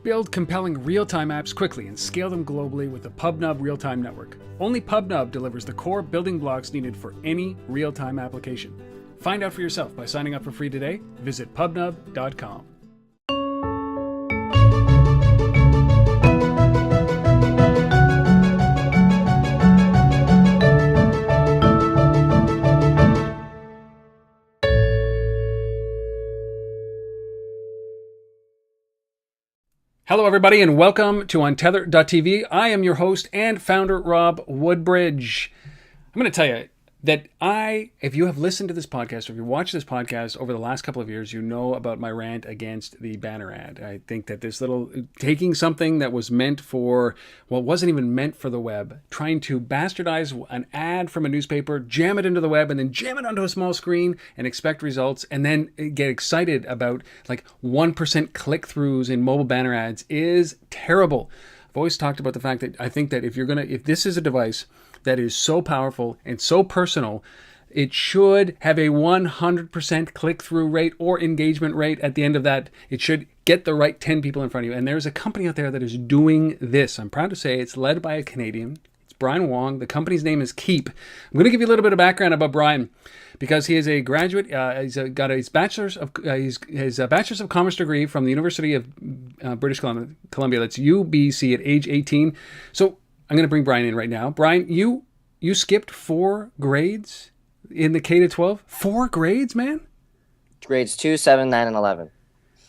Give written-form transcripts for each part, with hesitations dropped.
Build compelling real-time apps quickly and scale them globally with the PubNub real-time network. Only PubNub delivers the core building blocks needed for any real-time application. Find out for yourself by signing up for free today. Visit pubnub.com. Hello, everybody, and welcome to Untethered.tv. I am your host and founder, Rob Woodbridge. I'm going to tell you that if you have listened to this podcast, or if you watched this podcast over the last couple of years, you know about my rant against the banner ad. I think that this taking something that was meant for, well, it wasn't even meant for the web, trying to bastardize an ad from a newspaper, jam it into the web, and then jam it onto a small screen and expect results, and then get excited about like 1% click-throughs in mobile banner ads is terrible. I've always talked about the fact that I think that if this is a device that is so powerful and so personal, it should have a 100% click-through rate or engagement rate at the end of that. It should get the right 10 people in front of you. And there's a company out there that is doing this. I'm proud to say it's led by a Canadian. It's Brian Wong. The company's name is Kiip. I'm going to give you a little bit of background about Brian because he is a graduate. He's got his bachelor's of commerce degree from the University of British Columbia. That's UBC at age 18. So I'm going to bring Brian in right now. Brian, you skipped 4 grades in the K to 12? 4 grades, man? Grades 2, 7, 9, and 11.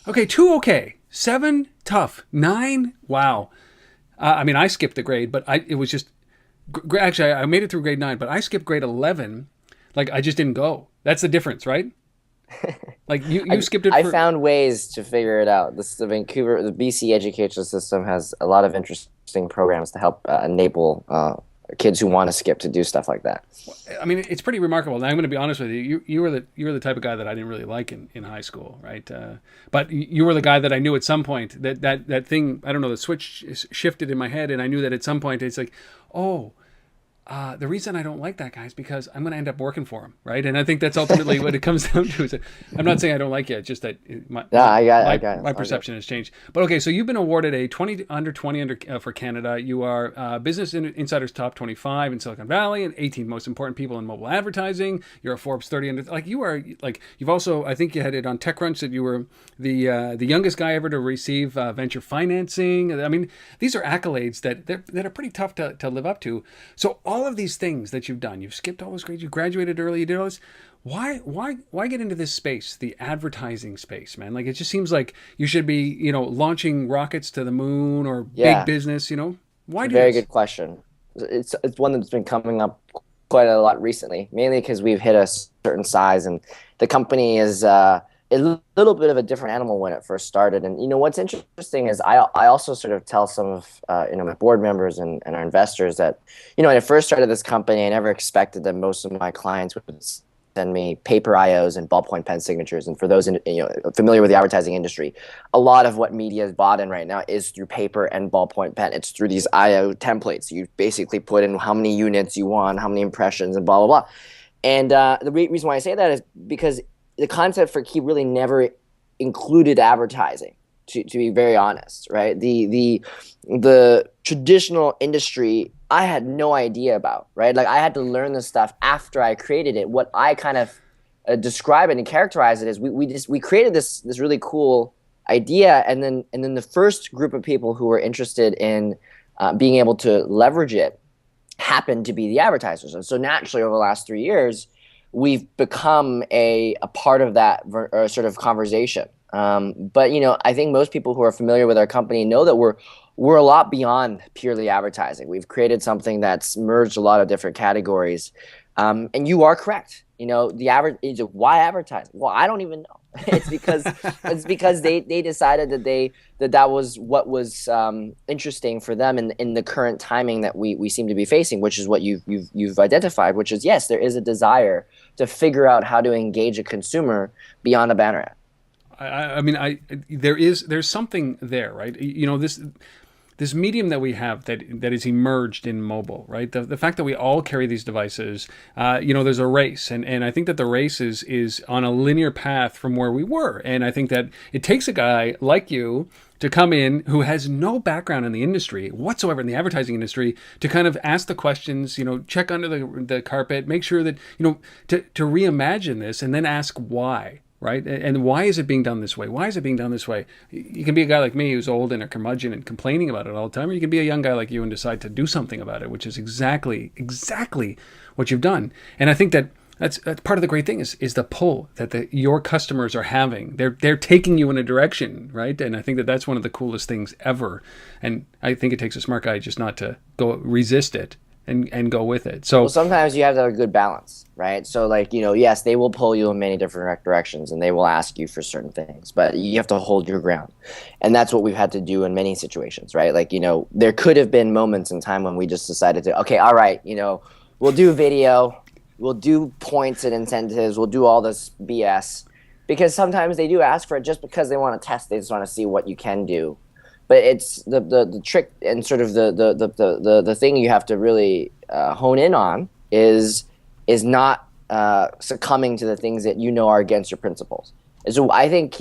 Okay, 2 okay. 7, tough. 9, wow. I skipped the grade, but it was just... Actually, I made it through grade 9, but I skipped grade 11. Like, I just didn't go. That's the difference, right? Like, you skipped it I found ways to figure it out. The BC education system has a lot of interesting programs to help enable kids who want to skip to do stuff like that. I mean, it's pretty remarkable. Now, I'm going to be honest with you. You were the type of guy that I didn't really like in high school, right? But you were the guy that I knew at some point that thing, I don't know, the switch shifted in my head, and I knew that at some point it's like, oh, the reason I don't like that guy is because I'm going to end up working for him, right? And I think that's ultimately what it comes down to. Is that I'm not saying I don't like you, it's just that my perception has changed. But okay, so you've been awarded a 20 under for Canada. You are Business Insider's top 25 in Silicon Valley and 18 most important people in mobile advertising. You're a Forbes 30 under. Like you are, like you've also, I think you had it on TechCrunch that you were the youngest guy ever to receive venture financing. I mean, these are accolades that are pretty tough to live up to. So all of these things that you've done, you've skipped all those grades, you graduated early, you did all this. Why get into this space, the advertising space, man? Like it just seems like you should be, launching rockets to the moon or big business, Why do this? Very good question. It's one that's been coming up quite a lot recently, mainly because we've hit a certain size and the company is a little bit of a different animal when it first started. And what's interesting is I also sort of tell some of my board members and our investors that when I first started this company, I never expected that most of my clients would send me paper IOs and ballpoint pen signatures. And for those familiar with the advertising industry, a lot of what media is bought in right now is through paper and ballpoint pen. It's through these IO templates. You basically put in how many units you want, how many impressions, and blah blah blah. And the reason why I say that is because the concept for Kiip really never included advertising, to be very honest, right? The traditional industry I had no idea about, right? Like I had to learn this stuff after I created it. What I kind of describe it and characterize it as we created this really cool idea, and then the first group of people who were interested in being able to leverage it happened to be the advertisers. And so naturally over the last 3 years, we've become a part of that sort of conversation. But I think most people who are familiar with our company know that we're a lot beyond purely advertising. We've created something that's merged a lot of different categories. And you are correct. The average is why advertising? Well, I don't even know. It's because they decided that was what was interesting for them in the current timing that we seem to be facing, which is what you've identified, which is yes, there is a desire to figure out how to engage a consumer beyond a banner ad. There's something there, right? This medium that we have that is emerged in mobile, right? The fact that we all carry these devices, there's a race, and I think that the race is on a linear path from where we were, and I think that it takes a guy like you to come in who has no background in the industry whatsoever, in the advertising industry, to kind of ask the questions, check under the carpet, make sure that, to reimagine this and then ask why, right? And why is it being done this way? Why is it being done this way? You can be a guy like me who's old and a curmudgeon and complaining about it all the time, or you can be a young guy like you and decide to do something about it, which is exactly what you've done. And I think that's part of the great thing is the pull that your customers are having. They're taking you in a direction, right? And I think that's one of the coolest things ever. And I think it takes a smart guy just not to go resist it and go with it. So sometimes you have to have a good balance, right? So yes, they will pull you in many different directions and they will ask you for certain things, but you have to hold your ground. And that's what we've had to do in many situations, right? There could have been moments in time when we just decided to, okay, all right, we'll do video. We'll do points and incentives. We'll do all this BS, because sometimes they do ask for it just because they want to test. They just want to see what you can do. But it's the trick and sort of the thing you have to really hone in on is not succumbing to the things that are against your principles. And so I think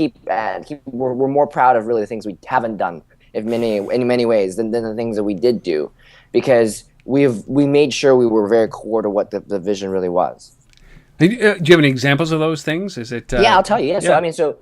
we're more proud of really the things we haven't done in many ways than the things that we did do, because we made sure we were very core to what the vision really was. Do you have any examples of those things? Is it? Yeah, I'll tell you. Yeah. So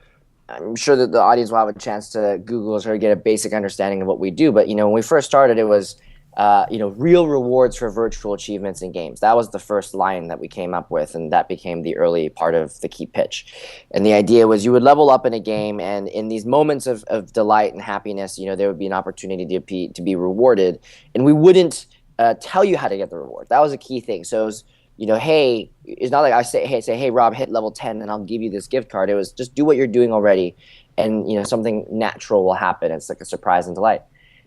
I'm sure that the audience will have a chance to Google or get a basic understanding of what we do. But when we first started, it was real rewards for virtual achievements in games. That was the first line that we came up with, and that became the early part of the Kiip pitch. And the idea was you would level up in a game, and in these moments of delight and happiness, there would be an opportunity to be rewarded, and we wouldn't tell you how to get the reward. That was a key thing. So it was, hey, it's not like I say, hey, Rob, hit level 10 and I'll give you this gift card. It was just do what you're doing already, and something natural will happen. It's like a surprise and delight.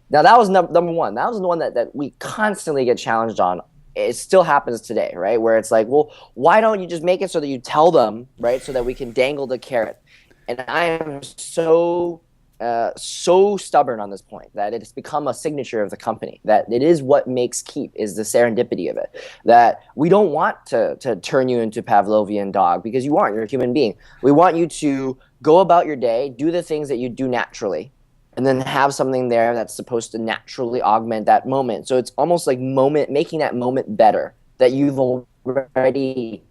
Now that was number one. That was the one that we constantly get challenged on. It still happens today, right? Where it's like, well, why don't you just make it so that you tell them, right? So that we can dangle the carrot. And I am so stubborn on this point that it's become a signature of the company, that it is what makes Kiip, is the serendipity of it, that we don't want to turn you into Pavlovian dog, because you aren't. You're a human being. We want you to go about your day, do the things that you do naturally, and then have something there that's supposed to naturally augment that moment. So it's almost like making that moment better that you've already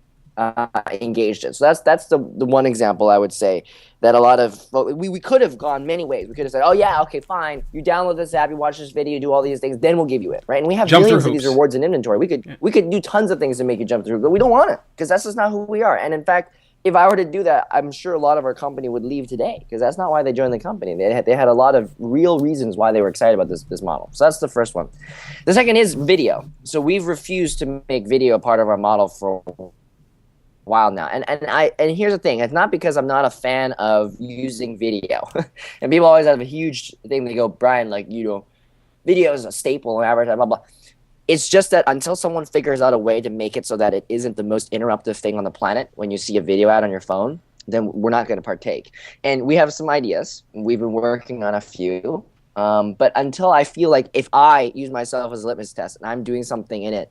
engaged in. So that's the one example I would say that a lot of we could have gone many ways. We could have said, oh yeah, okay, fine, you download this app, you watch this video, you do all these things, then we'll give you it, right? And we have millions of these rewards in inventory. We could do tons of things to make you jump through, but we don't want it, because that's just not who we are. And in fact, if I were to do that, I'm sure a lot of our company would leave today, because that's not why they joined the company. They had a lot of real reasons why they were excited about this model. So that's the first one. The second is video. So we've refused to make video a part of our model for a while now. And here's the thing. It's not because I'm not a fan of using video. And people always have a huge thing. They go, Brian, video is a staple in advertising, blah, blah. It's just that until someone figures out a way to make it so that it isn't the most interruptive thing on the planet when you see a video ad on your phone, then we're not going to partake. And we have some ideas. We've been working on a few. But until I feel like if I use myself as a litmus test and I'm doing something in it,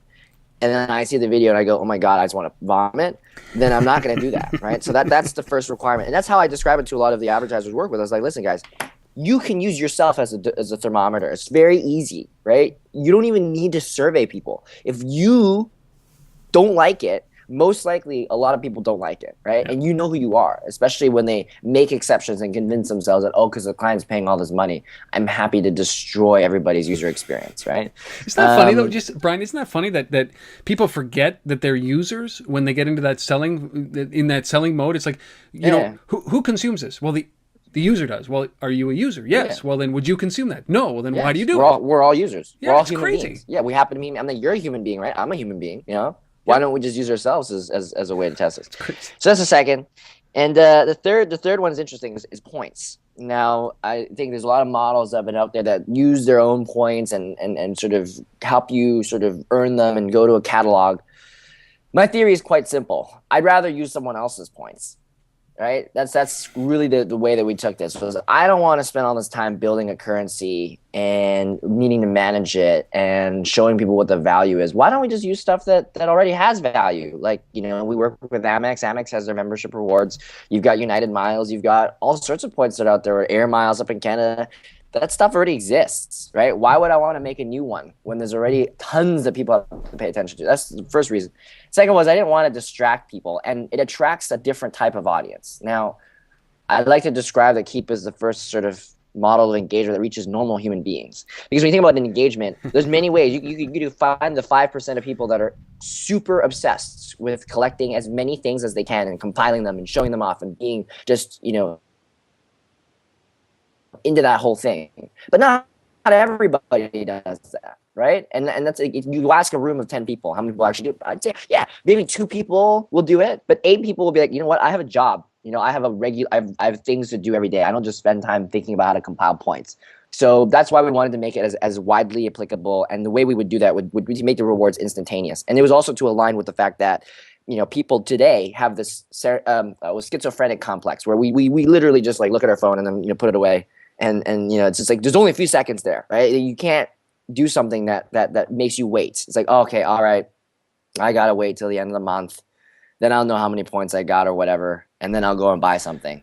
and then I see the video and I go, oh my God, I just want to vomit, then I'm not going to do that, right? So that's the first requirement. And that's how I describe it to a lot of the advertisers we work with. I was like, listen, guys, you can use yourself as a thermometer. It's very easy, right? You don't even need to survey people. If you don't like it, most likely a lot of people don't like it, right? Yeah. And you know who you are, especially when they make exceptions and convince themselves that, oh, because the client's paying all this money, I'm happy to destroy everybody's user experience, right? Isn't that funny though? Just Brian, isn't that funny that people forget that they're users when they get into that selling mode? It's like, you know, who consumes this? Well, the user does. Well, are you a user? Yes. Yeah. Well, then would you consume that? No. Well, then why do you do it? We're all users. Yeah, we're all it's human crazy. Beings. Yeah, we happen to be. I'm like, you're a human being, right? I'm a human being. You know, why don't we just use ourselves as a way to test this? So that's the second, and the third one is interesting. Is points. Now, I think there's a lot of models that have been out there that use their own points and sort of help you sort of earn them and go to a catalog. My theory is quite simple. I'd rather use someone else's points. right? That's really the way that we took this. Was I don't want to spend all this time building a currency and needing to manage it and showing people what the value is. Why don't we just use stuff that already has value? Like, you know, we work with Amex. Amex has their membership rewards. You've got United Miles. You've got all sorts of points that are out there. Air Miles up in Canada. That stuff already exists, right? Why would I want to make a new one when there's already tons of people to pay attention to? That's the first reason. Second was I didn't want to distract people, and it attracts a different type of audience. Now, I'd like to describe that Kiip as the first sort of model of engagement that reaches normal human beings. Because when you think about an engagement, there's many ways. You find the 5% of people that are super obsessed with collecting as many things as they can and compiling them and showing them off and being just, you know, into that whole thing. But not everybody does that, right? And that's, if you ask a room of 10 people, how many people actually do it? I'd say, yeah, maybe 2 people will do it, but 8 people will be like, you know what, I have a job. You know, I have things to do every day. I don't just spend time thinking about how to compile points. So that's why we wanted to make it as widely applicable. And the way we would do that would be to make the rewards instantaneous. And it was also to align with the fact that, you know, people today have this schizophrenic complex where we literally just like look at our phone and then, you know, put it away. And you know, it's just like there's only a few seconds there, right? You can't do something that makes you wait. It's like, oh, okay, all right, I gotta wait till the end of the month, then I'll know how many points I got or whatever, and then I'll go and buy something.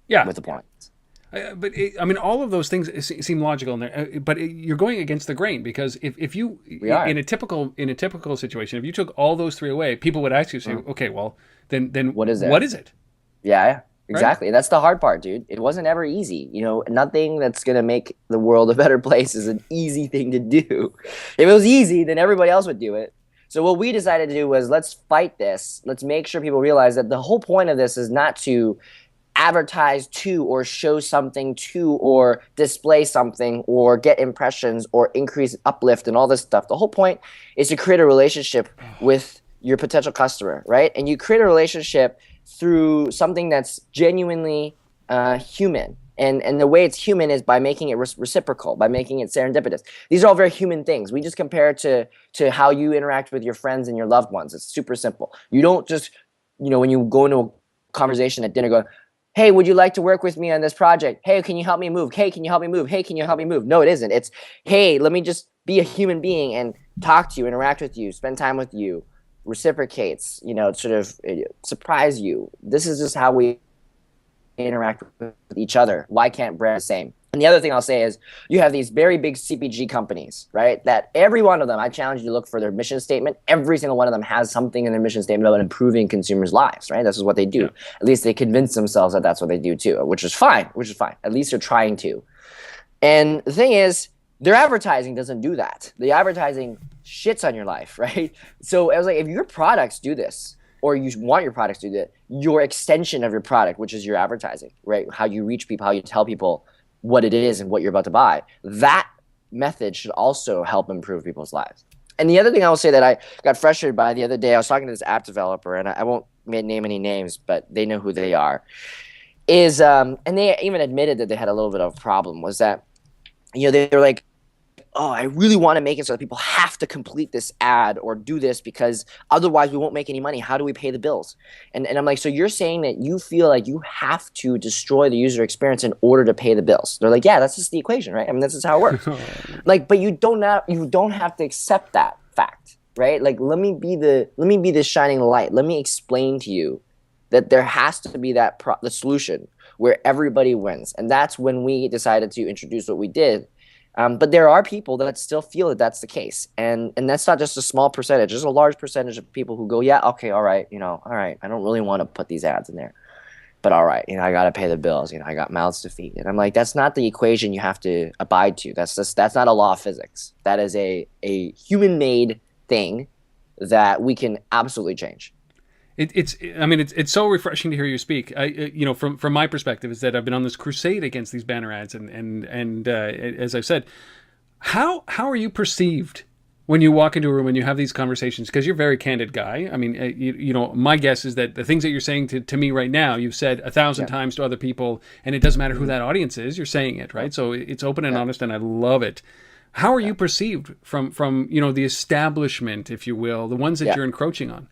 Yeah, with the points. But I mean, all of those things seem logical in there. But you're going against the grain because if you in a typical situation, if you took all those 3 away, people would actually say, okay, well, then what is it? What is it? Yeah. Exactly. Right? That's the hard part, dude. It wasn't ever easy. You know, nothing that's going to make the world a better place is an easy thing to do. If it was easy, then everybody else would do it. So what we decided to do was let's fight this. Let's make sure people realize that the whole point of this is not to advertise to or show something to or display something or get impressions or increase uplift and all this stuff. The whole point is to create a relationship with your potential customer, right? And you create a relationship through something that's genuinely human. And the way it's human is by making it reciprocal, by making it serendipitous. These are all very human things. We just compare it to how you interact with your friends and your loved ones. It's super simple. You don't just, you know, when you go into a conversation at dinner go, hey, would you like to work with me on this project? Hey, can you help me move? Hey, can you help me move? Hey, can you help me move? No, it isn't. It's, hey, let me just be a human being and talk to you, interact with you, spend time with you. Reciprocates, you know, sort of surprise you. This is just how we interact with each other. Why can't brand the same? And the other thing I'll say is you have these very big CPG companies, right? That every one of them, I challenge you to look for their mission statement. Every single one of them has something in their mission statement about improving consumers' lives, right? This is what they do. Yeah. At least they convince themselves that that's what they do too, which is fine. At least they're trying to. And the thing is, their advertising doesn't do that. The advertising shits on your life, right? So I was like, if your products do this, or you want your products to do that, your extension of your product, which is your advertising, right? How you reach people, how you tell people what it is and what you're about to buy, that method should also help improve people's lives. And the other thing I will say that I got frustrated by the other day, I was talking to this app developer, and I won't name any names, but they know who they are, is, and they even admitted that they had a little bit of a problem, was that, you know, they're like, oh, I really want to make it so that people have to complete this ad or do this because otherwise we won't make any money. How do we pay the bills? And I'm like, so you're saying that you feel like you have to destroy the user experience in order to pay the bills? They're like, yeah, that's just the equation, right? I mean, this is how it works. Like, but you don't have to accept that fact, right? Like, let me be the shining light. Let me explain to you that there has to be the solution where everybody wins. And that's when we decided to introduce what we did. But there are people that still feel that that's the case. And that's not just a small percentage. There's a large percentage of people who go, yeah, okay, all right, I don't really want to put these ads in there. But all right, I got to pay the bills. I got mouths to feed. And I'm like, that's not the equation you have to abide to. That's not a law of physics. That is a human-made thing that we can absolutely change. It's so refreshing to hear you speak. From my perspective, is that I've been on this crusade against these banner ads, and as I've said, how are you perceived when you walk into a room and you have these conversations? Because you're a very candid guy. I mean, my guess is that the things that you're saying to me right now, you've said 1,000 times to other people, and it doesn't matter who that audience is. You're saying it, right? So it's open and honest, and I love it. How are you perceived from the establishment, if you will, the ones that you're encroaching on?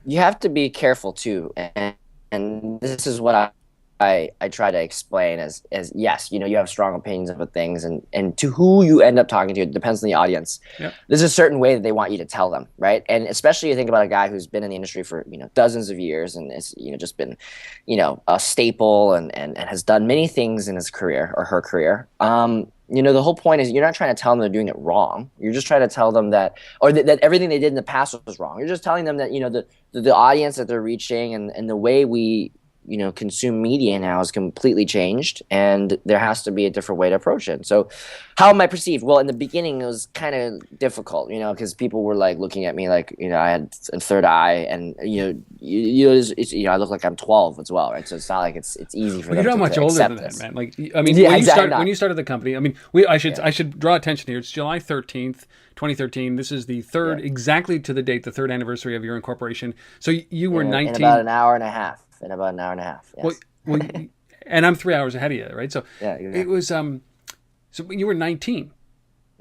You have to be careful too, and and this is what I try to explain as yes, you have strong opinions about things, and to who you end up talking to, it depends on the audience. Yeah. There's a certain way that they want you to tell them, right? And especially you think about a guy who's been in the industry for dozens of years and is just been a staple and has done many things in his career or her career. The whole point is you're not trying to tell them they're doing it wrong. You're just trying to tell them that everything they did in the past was wrong. You're just telling them that the audience that they're reaching and the way we consume media now has completely changed, and there has to be a different way to approach it. So how am I perceived? Well, in the beginning it was kind of difficult, because people were like looking at me like, I had a third eye, and I look like I'm 12 as well, right? So it's not like it's easy for them you're not to much older accept than that, this. man. Like, I mean, Yeah, when exactly you started the company, I mean, I should draw attention here. It's July 13th, 2013. This is the third, exactly to the date, the third anniversary of your incorporation. So you were 19. In about an hour and a half. Yes. Well, and I'm 3 hours ahead of you, right? So yeah, exactly. it was so you were 19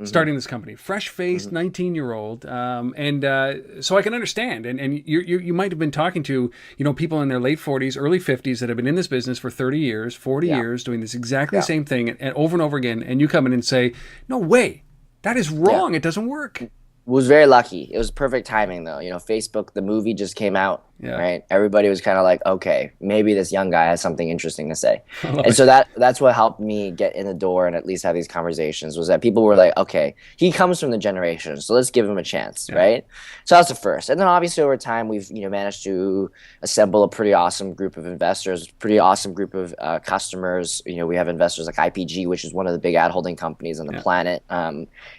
starting this company, fresh-faced 19-year-old, so I can understand. And you might have been talking to people in their late 40s, early 50s that have been in this business for 30 years, 40 years, doing this exactly the same thing and over again, and you come in and say, "No way, that is wrong. It doesn't work." Was very lucky. It was perfect timing, though. Facebook, the movie just came out, right? Everybody was kind of like, okay, maybe this young guy has something interesting to say. And so that's what helped me get in the door and at least have these conversations, was that people were like, okay, he comes from the generation, so let's give him a chance, right? So that's the first. And then obviously over time, we've managed to assemble a pretty awesome group of investors, pretty awesome group of customers. We have investors like IPG, which is one of the big ad holding companies on the planet.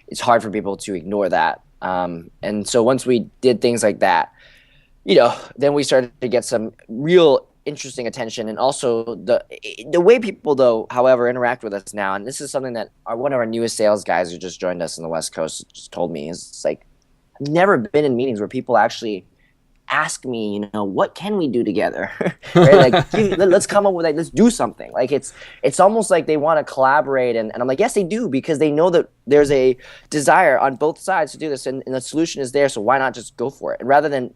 It's hard for people to ignore that. And so once we did things like that, then we started to get some real interesting attention, and also the way people, though, however, interact with us now. And this is something that one of our newest sales guys who just joined us in the West Coast just told me, is it's like, I've never been in meetings where people actually ask me, what can we do together? Right? Like, let's come up with, let's do something. Like, it's almost like they want to collaborate, and I'm like, yes, they do, because they know that there's a desire on both sides to do this, and the solution is there, so why not just go for it? And rather than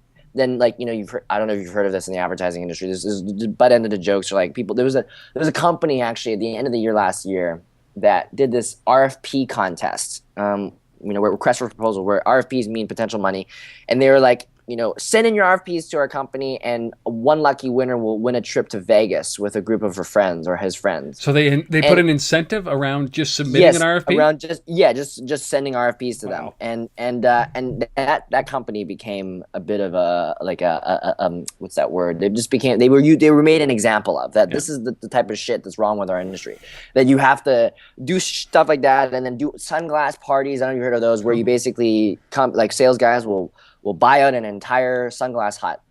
like, you've heard, I don't know if you've heard of this in the advertising industry, this is the butt end of the jokes, are like, people, there was a company actually at the end of the year last year that did this RFP contest, where request for proposal, where RFPs mean potential money, and they were like, send in your RFPs to our company, and one lucky winner will win a trip to Vegas with a group of her friends or his friends. So they put an incentive around just submitting an RFP? Around just sending RFPs to them. And that company became a bit of a what's that word? They were made an example of that. This is the type of shit that's wrong with our industry. That you have to do stuff like that, and then do sunglass parties. I don't know if you heard of those, where you basically like sales guys will buy out an entire sunglass hut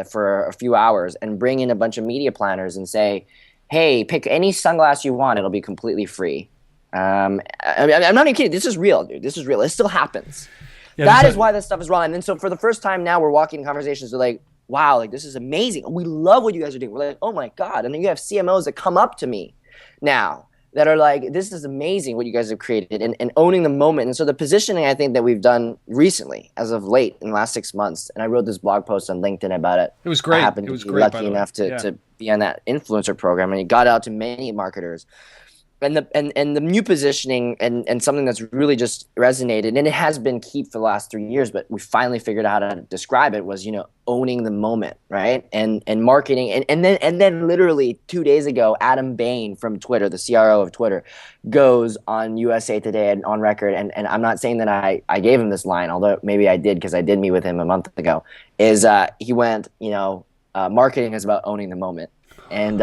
for a few hours and bring in a bunch of media planners and say, hey, pick any sunglass you want. It'll be completely free. I'm not even kidding. This is real, dude. This is real. It still happens. Yeah, that is why this stuff is wrong. And then so for the first time now, we're walking in conversations. They're like, wow, like, this is amazing. We love what you guys are doing. We're like, oh, my God. And then you have CMOs that come up to me now that are like, this is amazing what you guys have created, and owning the moment. And so the positioning, I think, that we've done recently, as of late, in the last 6 months, and I wrote this blog post on LinkedIn about it. It was great. I happened to be lucky enough to be on that influencer program, and it got out to many marketers. And the new positioning and something that's really just resonated, and it has been Kiip for the last 3 years, but we finally figured out how to describe it, was owning the moment, right? And marketing, and then literally 2 days ago, Adam Bain from Twitter, the CRO of Twitter, goes on USA Today and on record, and I'm not saying that I gave him this line, although maybe I did, because I did meet with him a month ago. He went, marketing is about owning the moment, and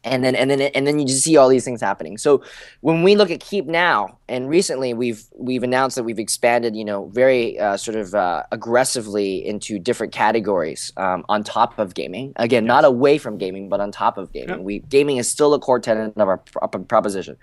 then you just see all these things happening. So when we look at Kiip now, and recently we've announced that we've expanded, very aggressively into different categories on top of gaming. Again, not away from gaming, but on top of gaming. Gaming is still a core tenet of our proposition.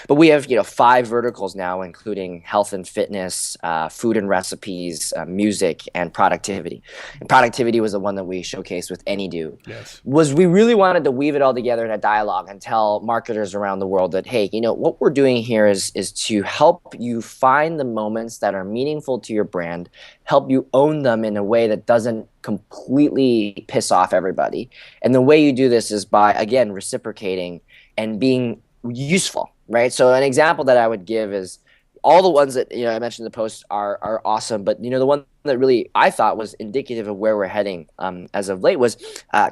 But we have 5 verticals now, including health and fitness, food and recipes, music, and productivity. And productivity was the one that we showcased with AnyDo. Yes. We really wanted to weave it all together in a dialogue and tell marketers around the world that, hey, what we're doing here is to help you find the moments that are meaningful to your brand, help you own them in a way that doesn't completely piss off everybody. And the way you do this is by, again, reciprocating and being useful, right? So an example that I would give is, all the ones that I mentioned in the post are awesome, but the one that really I thought was indicative of where we're heading as of late was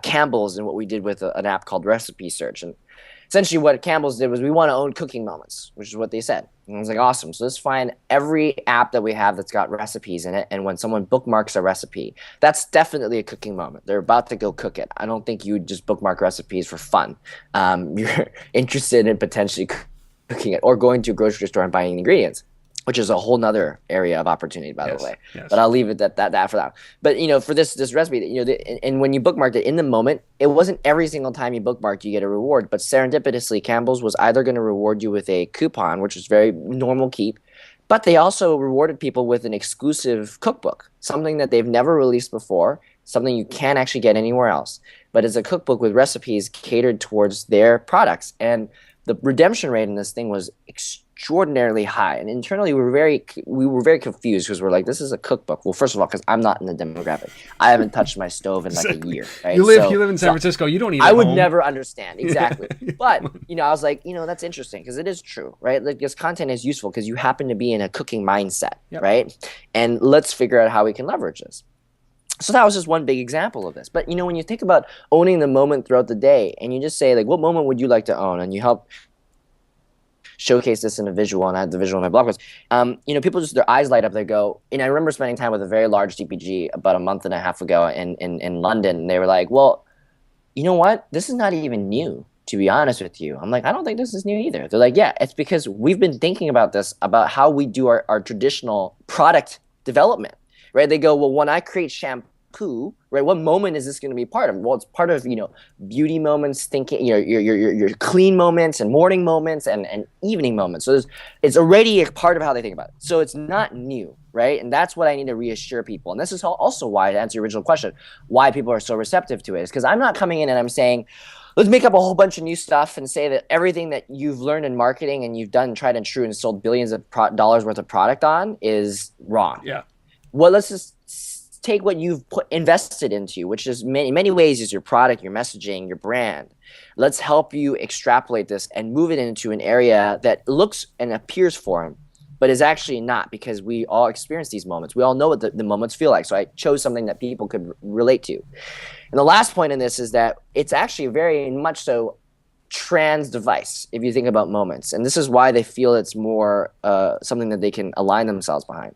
Campbell's, and what we did with an app called Recipe Search. And essentially what Campbell's did was, we want to own cooking moments, which is what they said. And I was like, awesome. So let's find every app that we have that's got recipes in it, and when someone bookmarks a recipe, that's definitely a cooking moment. They're about to go cook it. I don't think you would just bookmark recipes for fun. You're interested in potentially cooking it or going to a grocery store and buying ingredients, which is a whole nother area of opportunity, by the way. Yes. But I'll leave it at that for that. But for this recipe, and when you bookmarked it in the moment, it wasn't every single time you bookmarked you get a reward. But serendipitously, Campbell's was either going to reward you with a coupon, which is very normal Kiip, but they also rewarded people with an exclusive cookbook, something that they've never released before, something you can't actually get anywhere else. But it's a cookbook with recipes catered towards their products. And the redemption rate in this thing was extraordinarily high, and internally we were very confused, because we're like, this is a cookbook. Well, first of all, because I'm not in the demographic, I haven't touched my stove in like a year. Right? You live in San Francisco. You don't eat. I would never understand exactly. But I was like, that's interesting, because it is true, right? Like, this content is useful because you happen to be in a cooking mindset, right? And let's figure out how we can leverage this. So that was just one big example of this. But when you think about owning the moment throughout the day, and you just say, like, what moment would you like to own? And you help showcase this in a visual, and I had the visual in my blog post. People just, their eyes light up. They go, and I remember spending time with a very large CPG about a month and a half ago in London, and they were like, well, you know what? This is not even new, to be honest with you. I'm like, I don't think this is new either. They're like, yeah, it's because we've been thinking about this, about how we do our traditional product development. Right? They go, well, when I create shampoo, right, what moment is this going to be part of? Well, it's part of, beauty moments, thinking, your clean moments and morning moments and evening moments. So it's already a part of how they think about it. So it's not new, right? And that's what I need to reassure people. And this is also why, to answer your original question, why people are so receptive to it, is because I'm not coming in and I'm saying, let's make up a whole bunch of new stuff and say that everything that you've learned in marketing and you've done tried and true and sold billions of dollars worth of product on is wrong. Yeah. Well, let's just take what you've invested into, which is many ways is your product, your messaging, your brand. Let's help you extrapolate this and move it into an area that looks and appears foreign, but is actually not, because we all experience these moments. We all know what the moments feel like. So I chose something that people could relate to. And the last point in this is that it's actually very much so trans device, if you think about moments. And this is why they feel it's more something that they can align themselves behind.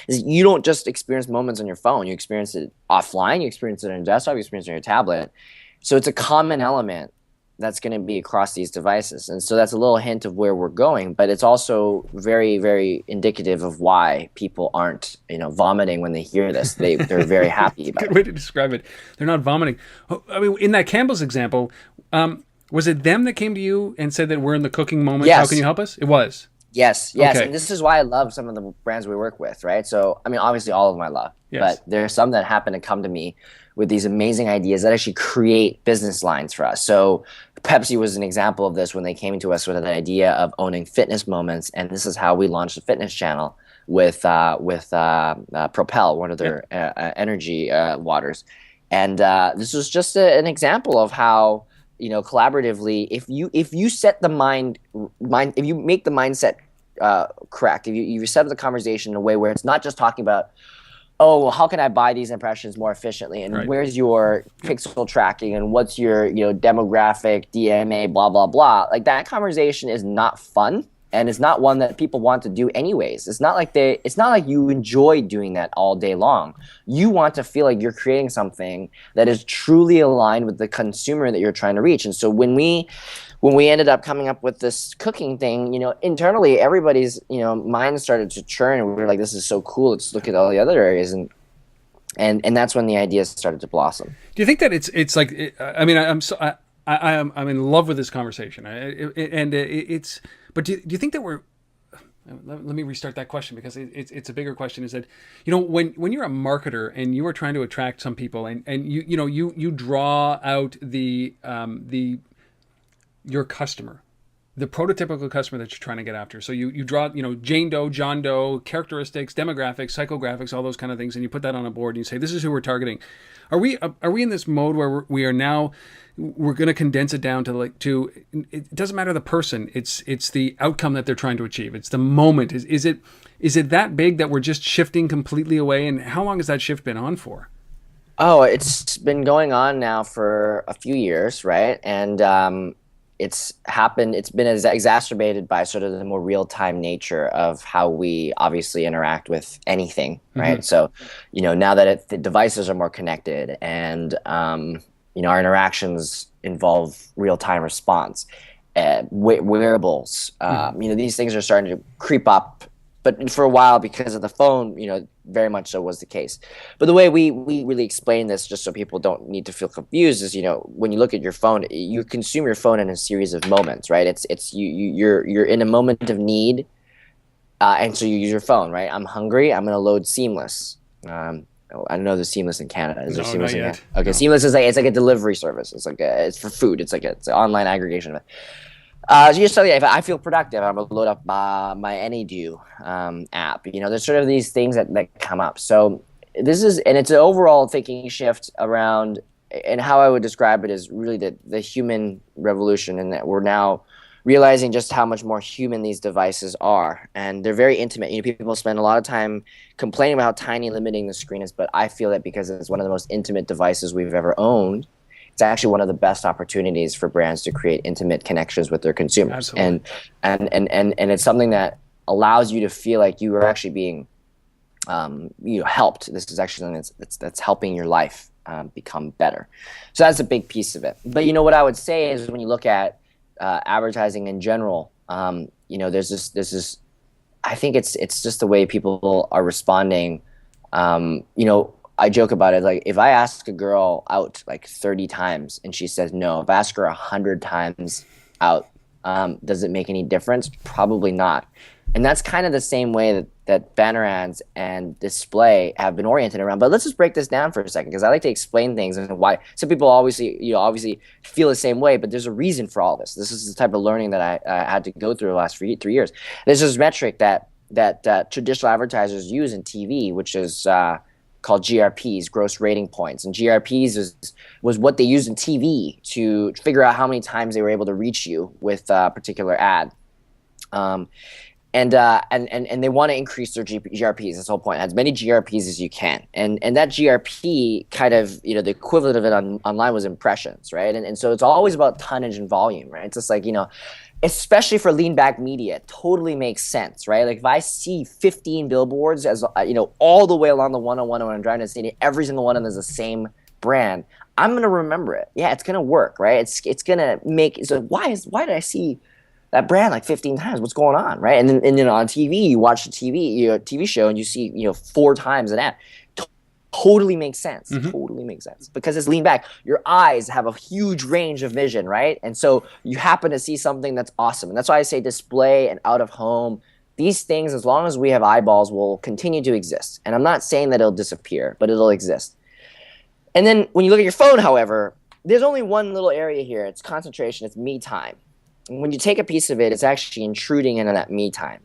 Is you don't just experience moments on your phone. You experience it offline. You experience it on your desktop. You experience it on your tablet. So it's a common element that's going to be across these devices. And so that's a little hint of where we're going. But it's also very, very indicative of why people aren't, vomiting when they hear this. They're very happy about it. Good way to describe it. They're not vomiting. I mean, in that Campbell's example, was it them that came to you and said that we're in the cooking moment? Yes. How can you help us? It was. Yes. Okay. And this is why I love some of the brands we work with, right? So, I mean, obviously all of them I love, but there are some that happen to come to me with these amazing ideas that actually create business lines for us. So Pepsi was an example of this when they came to us with an idea of owning fitness moments, and this is how we launched a fitness channel with Propel, one of their energy waters. And this was just an example of how, collaboratively, if you set the mind, if you make the mindset correct, if you set up the conversation in a way where it's not just talking about, oh, well, how can I buy these impressions more efficiently, and where's your pixel tracking, and what's your demographic, DMA, blah blah blah. Like, that conversation is not fun, and it's not one that people want to do anyways. It's not like you enjoy doing that all day long. You want to feel like you're creating something that is truly aligned with the consumer that you're trying to reach. And so when we ended up coming up with this cooking thing, internally everybody's, mind started to churn, and we were like, this is so cool. Let's look at all the other areas. And that's when the ideas started to blossom. Do you think that it's like, I mean, I'm in love with this conversation, but do you think that let me restart that question, because it's a bigger question, is that, when you're a marketer and you are trying to attract some people, and you draw out the your customer, the prototypical customer that you're trying to get after. So you draw, Jane Doe, John Doe, characteristics, demographics, psychographics, all those kind of things, and you put that on a board and you say, this is who we're targeting. Are we in this mode where we're going to condense it down to it doesn't matter the person, it's the outcome that they're trying to achieve. It's the moment. Is it that big that we're just shifting completely away? And how long has that shift been on for? Oh, it's been going on now for a few years, right? And it's been exacerbated by sort of the more real-time nature of how we obviously interact with anything, right? So, now that the devices are more connected and, our interactions involve real-time response, wearables, these things are starting to creep up. But for a while, because of the phone, very much so was the case. But the way we really explain this, just so people don't need to feel confused, is when you look at your phone, you consume your phone in a series of moments, right? You're in a moment of need, and so you use your phone, right? I'm hungry. I'm gonna load Seamless. I don't know there's Seamless in Canada. Is there Seamless in Canada? Okay, no. Seamless is it's like a delivery service. It's for food. It's an online aggregation of it. So just tell you, if I feel productive, I'm gonna load up my Anydew app. There's sort of these things that come up. So it's an overall thinking shift around, and how I would describe it is really the human revolution, and that we're now realizing just how much more human these devices are, and they're very intimate. People spend a lot of time complaining about how tiny limiting the screen is, but I feel that because it's one of the most intimate devices we've ever owned, it's actually one of the best opportunities for brands to create intimate connections with their consumers. Absolutely. And it's something that allows you to feel like you are actually being helped. This is actually something that's helping your life become better. So that's a big piece of it. But what I would say is, when you look at advertising in general, there's this I think it's just the way people are responding. I joke about it. Like, if I ask a girl out 30 times and she says no, if I ask her 100 times out, does it make any difference? Probably not. And that's kind of the same way that banner ads and display have been oriented around. But let's just break this down for a second, because I like to explain things and why. Some people obviously feel the same way, but there's a reason for all this. This is the type of learning that I had to go through the last 3 years. There's this metric that traditional advertisers use in TV, which is called GRPs, gross rating points. And GRPs was what they used in TV to figure out how many times they were able to reach you with a particular ad. And they want to increase their GRPs. That's the whole point. As many GRPs as you can. And that GRP kind of, the equivalent of it online was impressions, right? And so it's always about tonnage and volume, right? It's just like, especially for lean back media, it totally makes sense, right? Like, if I see 15 billboards as all the way along the 101 when I'm driving to the city, every single one of them is the same brand, I'm gonna remember it. Yeah, it's gonna work, right? It's gonna make. So why did I see that brand 15 times? What's going on, right? And then on TV, you watch the TV show, and you see 4 times an ad. Totally makes sense. Mm-hmm. Totally makes sense, because it's lean back. Your eyes have a huge range of vision, right? And so you happen to see something that's awesome. And that's why I say display and out of home, these things, as long as we have eyeballs, will continue to exist. And I'm not saying that it'll disappear, but it'll exist. And then when you look at your phone, however, there's only one little area here. It's concentration. It's me time. And when you take a piece of it, it's actually intruding into that me time.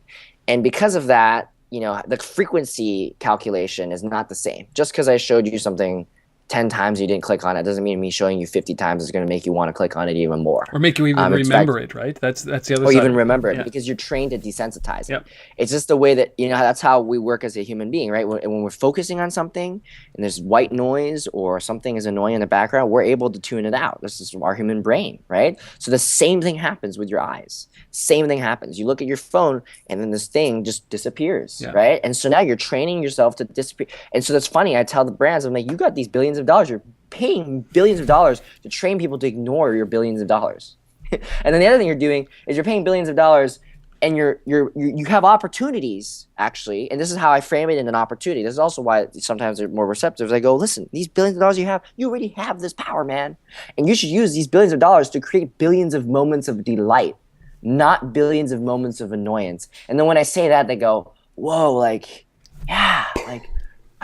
And because of that, the frequency calculation is not the same. Just because I showed you something 10 times you didn't click on it doesn't mean me showing you 50 times is going to make you want to click on it even more. Or make you even remember it, right? That's the other side. Or even remember it, because you're trained to desensitize it. Yep. It's just the way that, that's how we work as a human being, right? When we're focusing on something and there's white noise or something is annoying in the background, we're able to tune it out. This is our human brain, right? So the same thing happens with your eyes. Same thing happens. You look at your phone and then this thing just disappears, right? And so now you're training yourself to disappear. And so that's funny. I tell the brands, I'm like, you got these billions of dollars. You're paying billions of dollars to train people to ignore your billions of dollars. And then the other thing you're doing is you're paying billions of dollars, and you have opportunities, actually. And this is how I frame it in an opportunity. This is also why sometimes they're more receptive. I go, listen, these billions of dollars you already have this power, man. And you should use these billions of dollars to create billions of moments of delight, not billions of moments of annoyance. And then when I say that, they go, whoa,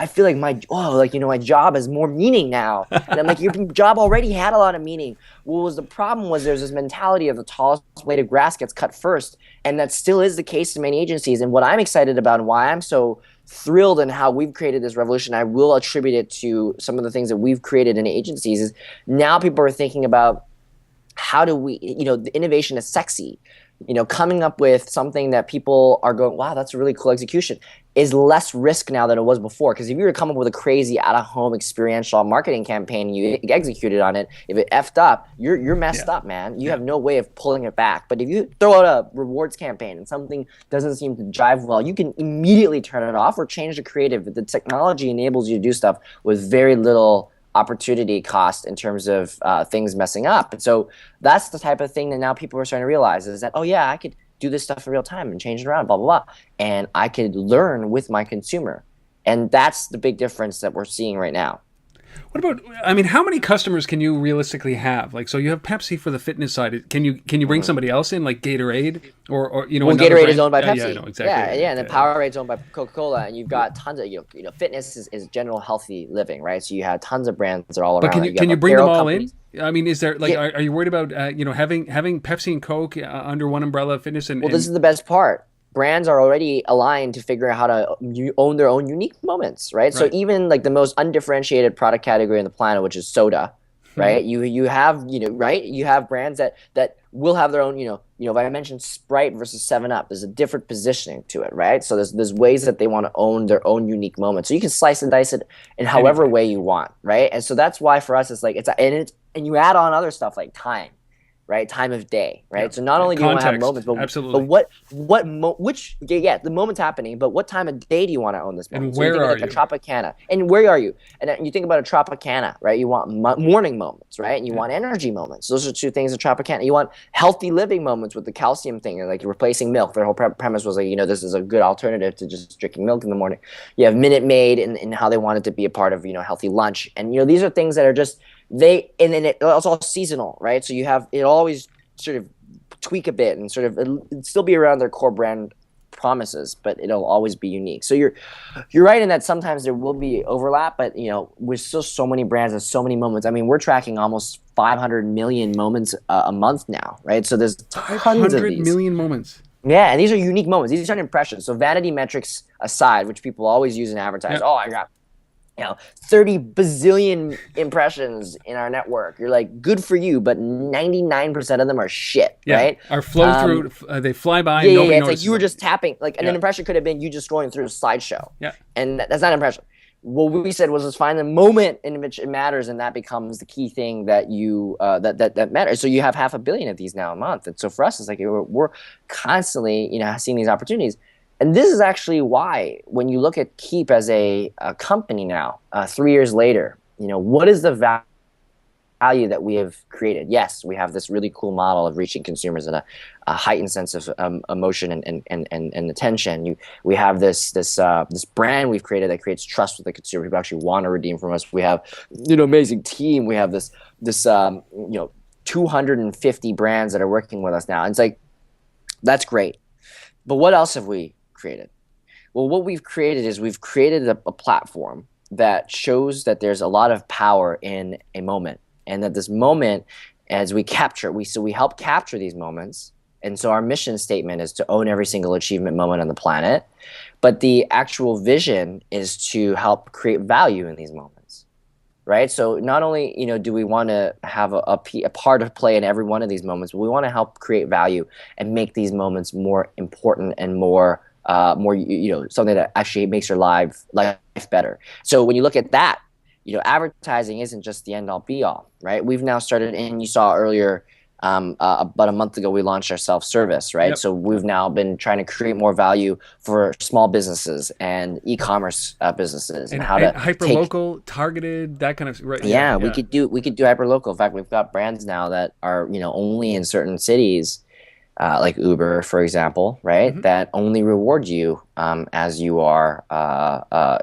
I feel like my job has more meaning now. And I'm like, your job already had a lot of meaning. What was the problem was there's this mentality of the tallest blade of grass gets cut first. And that still is the case in many agencies. And what I'm excited about and why I'm so thrilled and how we've created this revolution, I will attribute it to some of the things that we've created in agencies, is now people are thinking about how do we, the innovation is sexy. Coming up with something that people are going, wow, that's a really cool execution, is less risk now than it was before. Because if you were to come up with a crazy out-of-home experiential marketing campaign and you executed on it, if it effed up, you're messed up, man. You have no way of pulling it back. But if you throw out a rewards campaign and something doesn't seem to jive well, you can immediately turn it off or change the creative. The technology enables you to do stuff with very little opportunity cost in terms of things messing up. And so that's the type of thing that now people are starting to realize, is that, oh yeah, I could do this stuff in real time and change it around, blah, blah, blah. And I could learn with my consumer. And that's the big difference that we're seeing right now. What about, I mean, how many customers can you realistically have? Like, so you have Pepsi for the fitness side. Can you bring somebody else in, like Gatorade or well, Gatorade brand? is owned by Pepsi. Yeah, I know, exactly. Yeah, and then Powerade is owned by Coca-Cola, and you've got tons of, fitness is general healthy living, right? So you have tons of brands that are all around. But can you bring them all in? I mean, is there like, are you worried about having Pepsi and Coke under one umbrella of fitness? Well, this is the best part. Brands are already aligned to figure out how to own their own unique moments, right? So even like the most undifferentiated product category on the planet, which is soda, right? You have you have brands that will have their own if I mentioned Sprite versus 7-Up, there's a different positioning to it, right? So there's ways that they want to own their own unique moment. So you can slice and dice it in however way you want, right? And so that's why for us it's like and you add on other stuff like time. Right, time of day, right? Yep. So not only do you want to have moments, but absolutely. But the moment's happening, but what time of day do you want to own this moment? And where are you? A Tropicana, and where are you? And you think about a Tropicana, right? You want morning moments, right? And you want energy moments. Those are two things. A Tropicana. You want healthy living moments with the calcium thing, like you're replacing milk. Their whole premise was like, this is a good alternative to just drinking milk in the morning. You have Minute Maid and how they wanted to be a part of healthy lunch, and these are things that are just. And then it's all seasonal, right? So you have it always sort of tweak a bit and sort of it'll still be around their core brand promises, but it'll always be unique. So you're right in that sometimes there will be overlap, but with still so many brands and so many moments. I mean, we're tracking almost 500 million moments a month now, right? So there's tons of these. 500 million moments. Yeah, and these are unique moments. These aren't impressions. So vanity metrics aside, which people always use in advertising. Oh, I got 30 bazillion impressions in our network. You're like, good for you, but 99% of them are shit, right? Our flow through, they fly by. Yeah, and nobody it's notices like you were them. just tapping. Like an impression could have been you just scrolling through a slideshow. Yeah, and that's not an impression. What we said was, let's find the moment in which it matters, and that becomes the key thing that you that matters. So you have 500 million of these now a month, and so for us, it's like we're constantly seeing these opportunities. And this is actually why, when you look at Kiip as a company now, 3 years later, what is the value that we have created? Yes, we have this really cool model of reaching consumers in a heightened sense of emotion and attention. We have this brand we've created that creates trust with the consumer. People actually want to redeem from us. We have amazing team. We have this 250 brands that are working with us now. And it's like, that's great. But what else have we created? Well, what we've created is we've created a platform that shows that there's a lot of power in a moment, and that this moment, as we help capture these moments. And so our mission statement is to own every single achievement moment on the planet, but the actual vision is to help create value in these moments, right? So not only do we want to have a part of play in every one of these moments, but we want to help create value and make these moments more important and more something that actually makes your life better. So when you look at that, advertising isn't just the end all be all, right? We've now started, and you saw earlier, about a month ago, we launched our self-service, right? Yep. So we've now been trying to create more value for small businesses and e-commerce businesses, and how to hyper-local, targeted, that kind of. Right, yeah, we could do hyper-local. In fact, we've got brands now that are only in certain cities. Like Uber, for example, right? Mm-hmm. That only reward you as you are,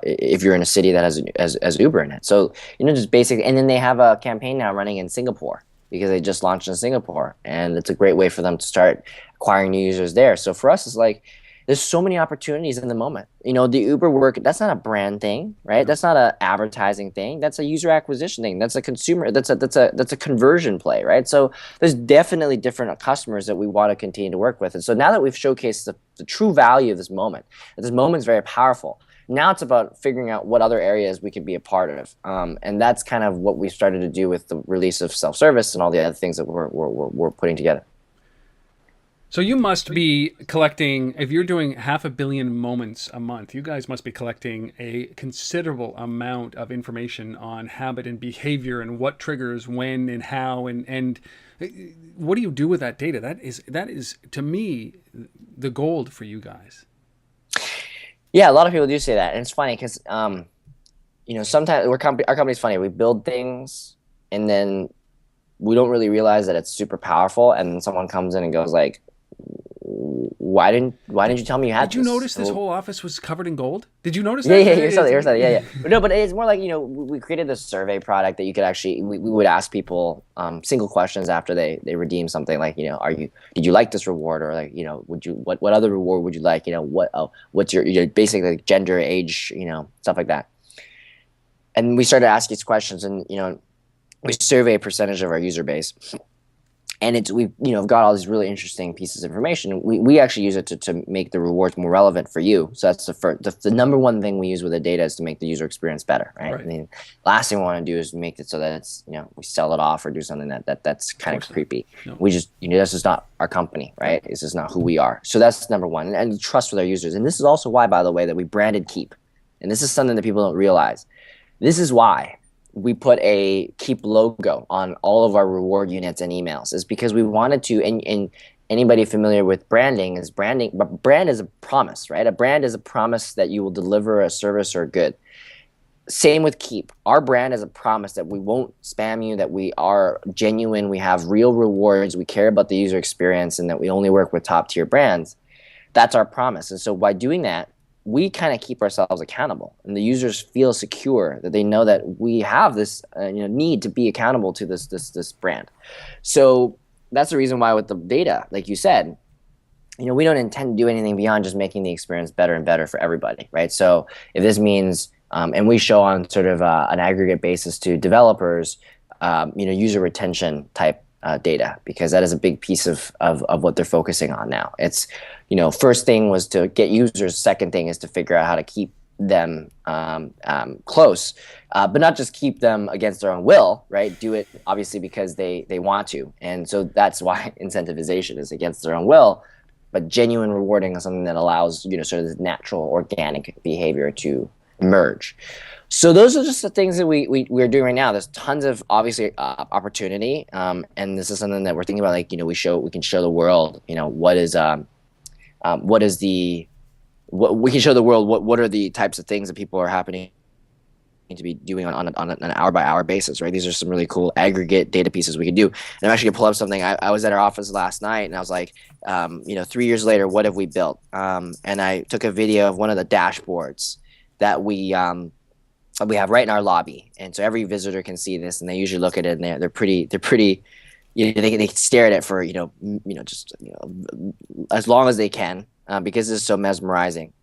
if you're in a city that has Uber in it. So just basic. And then they have a campaign now running in Singapore because they just launched in Singapore, and it's a great way for them to start acquiring new users there. So for us, it's like There's so many opportunities in the moment. The Uber work, that's not a brand thing, right? That's not an advertising thing. That's a user acquisition thing. That's a consumer, that's a conversion play, right? So there's definitely different customers that we want to continue to work with. And so now that we've showcased the true value of this moment, that this moment is very powerful. Now it's about figuring out what other areas we can be a part of. And that's kind of what we started to do with the release of self-service and all the other things that we're putting together. So you must be collecting, if you're doing 500 million moments a month, you guys must be collecting a considerable amount of information on habit and behavior and what triggers when and how, and what do you do with that data? That is to me the gold for you guys. Yeah, a lot of people do say that, and it's funny because sometimes our company's funny. We build things, and then we don't really realize that it's super powerful, and then someone comes in and goes like, "Why didn't you tell me you had?" Did you notice this whole office was covered in gold? Did you notice that? Yeah, here's something. Yeah. But no, but it's more like we created this survey product that you could actually we would ask people single questions after they redeem something, like did you like this reward, or like what other reward would you like, what's your basically like gender, age, stuff like that. And we started asking these questions, and we survey a percentage of our user base. And we've got all these really interesting pieces of information. We actually use it to make the rewards more relevant for you. So that's the number one thing we use with the data is to make the user experience better, right? I mean, last thing we want to do is make it so that it's we sell it off or do something that's kind of creepy. No. We just this is not our company, right? This is not who we are. So that's number one, and trust with our users. And this is also why, by the way, that we branded Kiip. And this is something that people don't realize. This is why we put a Kiip logo on all of our reward units and emails, is because we wanted to, and anybody familiar with branding, but brand is a promise, right? A brand is a promise that you will deliver a service or a good. Same with Kiip. Our brand is a promise that we won't spam you, that we are genuine, we have real rewards, we care about the user experience, and that we only work with top tier brands. That's our promise. And so by doing that, we kind of keep ourselves accountable, and the users feel secure that they know that we have this need to be accountable to this brand. So that's the reason why with the data, like you said, we don't intend to do anything beyond just making the experience better and better for everybody, right? So if this means, and we show on sort of an aggregate basis to developers, user retention type data, because that is a big piece of what they're focusing on now. It's first thing was to get users. Second thing is to figure out how to keep them close, but not just keep them against their own will, right? Do it obviously because they want to, and so that's why incentivization is against their own will, but genuine rewarding is something that allows sort of this natural organic behavior to emerge. So those are just the things that we're doing right now. There's tons of obviously opportunity, and this is something that we're thinking about. Like we can show the world what we can show the world what are the types of things that people are happening to be doing on an hour by hour basis, right? These are some really cool aggregate data pieces we can do. And I'm actually gonna pull up something. I was at our office last night, and I was like, 3 years later, what have we built? And I took a video of one of the dashboards that we have right in our lobby, and so every visitor can see this, and they usually look at it, and they're pretty they stare at it for as long as they can, because it's so mesmerizing.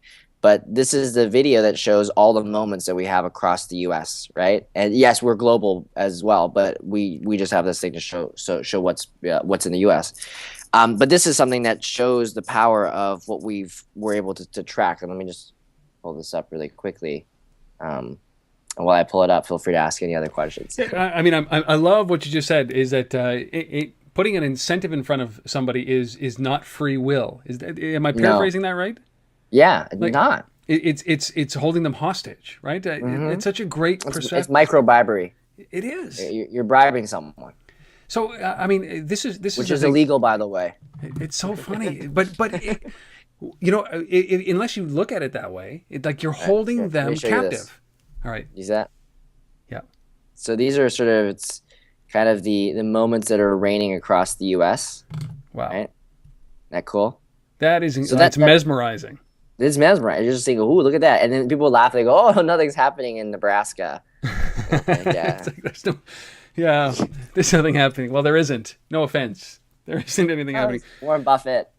But this is the video that shows all the moments that we have across the U.S., right? And yes, we're global as well, but we just have this thing to show what's in the U.S. But this is something that shows the power of what we're able to track. And let me just pull this up really quickly. And while I pull it up, feel free to ask any other questions. I mean, I love what you just said, is that putting an incentive in front of somebody is not free will. Am I paraphrasing that right? Yeah, not. It's holding them hostage, right? Mm-hmm. It's such a great perception. It's micro-bribery. It is. You're bribing someone. So I mean, this is which is illegal, by the way. It's so funny, but unless you look at it that way, like you're holding them captive. All right. Use that? Yeah. So these are sort of, it's kind of the moments that are raining across the U.S. Wow. Right? Isn't that cool? That's mesmerizing. It's mesmerizing. You're just thinking, ooh, look at that. And then people laugh. They go, oh, nothing's happening in Nebraska. Yeah. There's nothing happening. Well, there isn't. No offense. There isn't anything happening. Warren Buffett.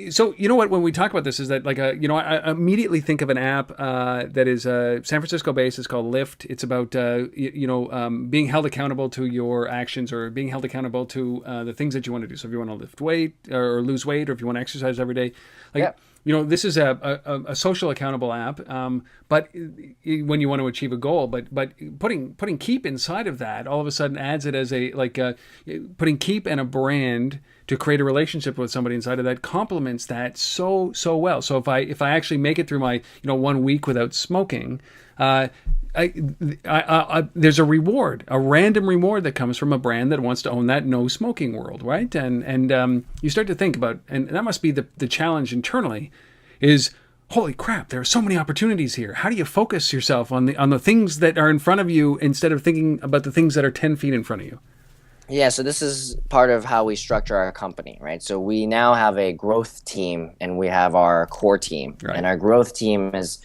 So you know what, when we talk about this is that I immediately think of an app that is San Francisco based. It's called Lyft. It's about being held accountable to your actions, or being held accountable to the things that you want to do. So if you want to lift weight or lose weight, or if you want to exercise every day, this is a social accountable app. But when you want to achieve a goal, but putting Kiip inside of that all of a sudden adds it as putting Kiip and a brand to create a relationship with somebody inside of that complements that so well. So if I actually make it through my 1 week without smoking, there's a reward, a random reward that comes from a brand that wants to own that no smoking world, right? And you start to think about, and that must be the challenge internally, is holy crap, there are so many opportunities here. How do you focus yourself on the things that are in front of you instead of thinking about the things that are 10 feet in front of you? Yeah, so this is part of how we structure our company, right? So we now have a growth team and we have our core team. Right. And our growth team is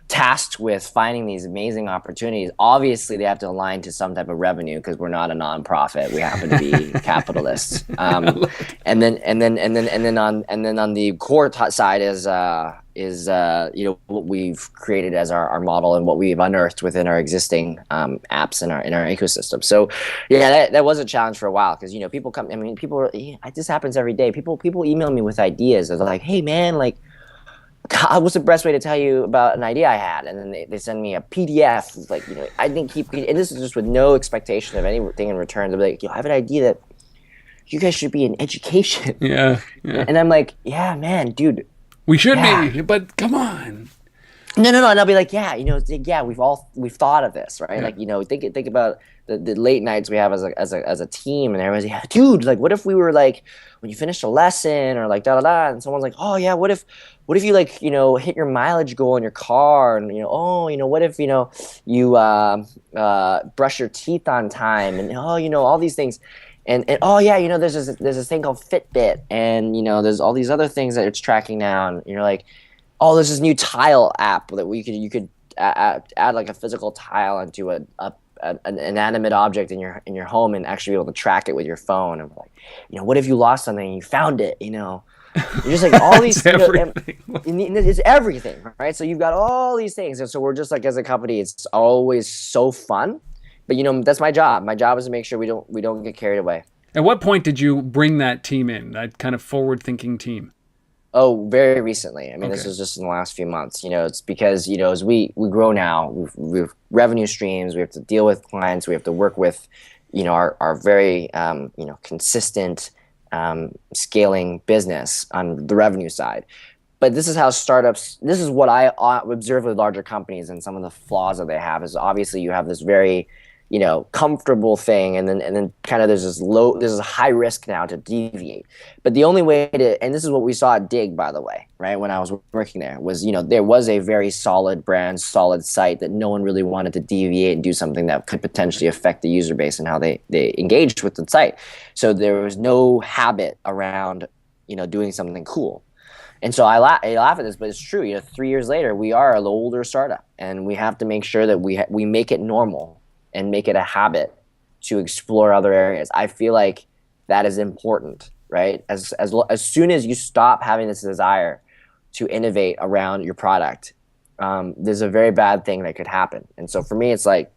tasked with finding these amazing opportunities. Obviously, they have to align to some type of revenue because we're not a nonprofit. We happen to be capitalists. And then on the core side is what we've created as our model and what we've unearthed within our existing apps in our ecosystem. So yeah, that was a challenge for a while because people come. I mean, this happens every day. People email me with ideas. They're like, hey man, like, God, what's the best way to tell you about an idea I had? And then they send me a PDF, like, I didn't keep, and this is just with no expectation of anything in return. They're like, I have an idea that you guys should be in education. Yeah. And I'm like, yeah, man, dude. We should be, but come on. No. And I'll be like, we've thought of this, right? Yeah. Like, think about the late nights we have as a team, and everybody's like, dude, like, what if we were like, when you finish a lesson or like and someone's like, oh yeah, what if you like, hit your mileage goal in your car, and what if you brush your teeth on time, and all these things. And oh yeah, there's this thing called Fitbit, and there's all these other things that it's tracking now, and you're like, oh, there's this new tile app that you could add like a physical tile into an inanimate object in your home and actually be able to track it with your phone. And like, what if you lost something and you found it? You're just like all these. It's everything, right? So you've got all these things, and so we're just like, as a company, it's always so fun. But that's my job. My job is to make sure we don't get carried away. At what point did you bring that team in, that kind of forward-thinking team? Oh, very recently. I mean, This was just in the last few months. It's because, as we grow now, we've revenue streams, we have to deal with clients, we have to work with, our very, consistent scaling business on the revenue side. But this is how this is what I observe with larger companies, and some of the flaws that they have is obviously you have this very, comfortable thing, and then kind of there's this high risk now to deviate. But the only way and this is what we saw at Dig, by the way, right, when I was working there, was, there was a very solid brand, solid site that no one really wanted to deviate and do something that could potentially affect the user base and how they engaged with the site. So there was no habit around, doing something cool. And so I laugh at this, but it's true. 3 years later, we are an older startup, and we have to make sure that we make it normal and make it a habit to explore other areas. I feel like that is important, right? As soon as you stop having this desire to innovate around your product, there's a very bad thing that could happen. And so for me, it's like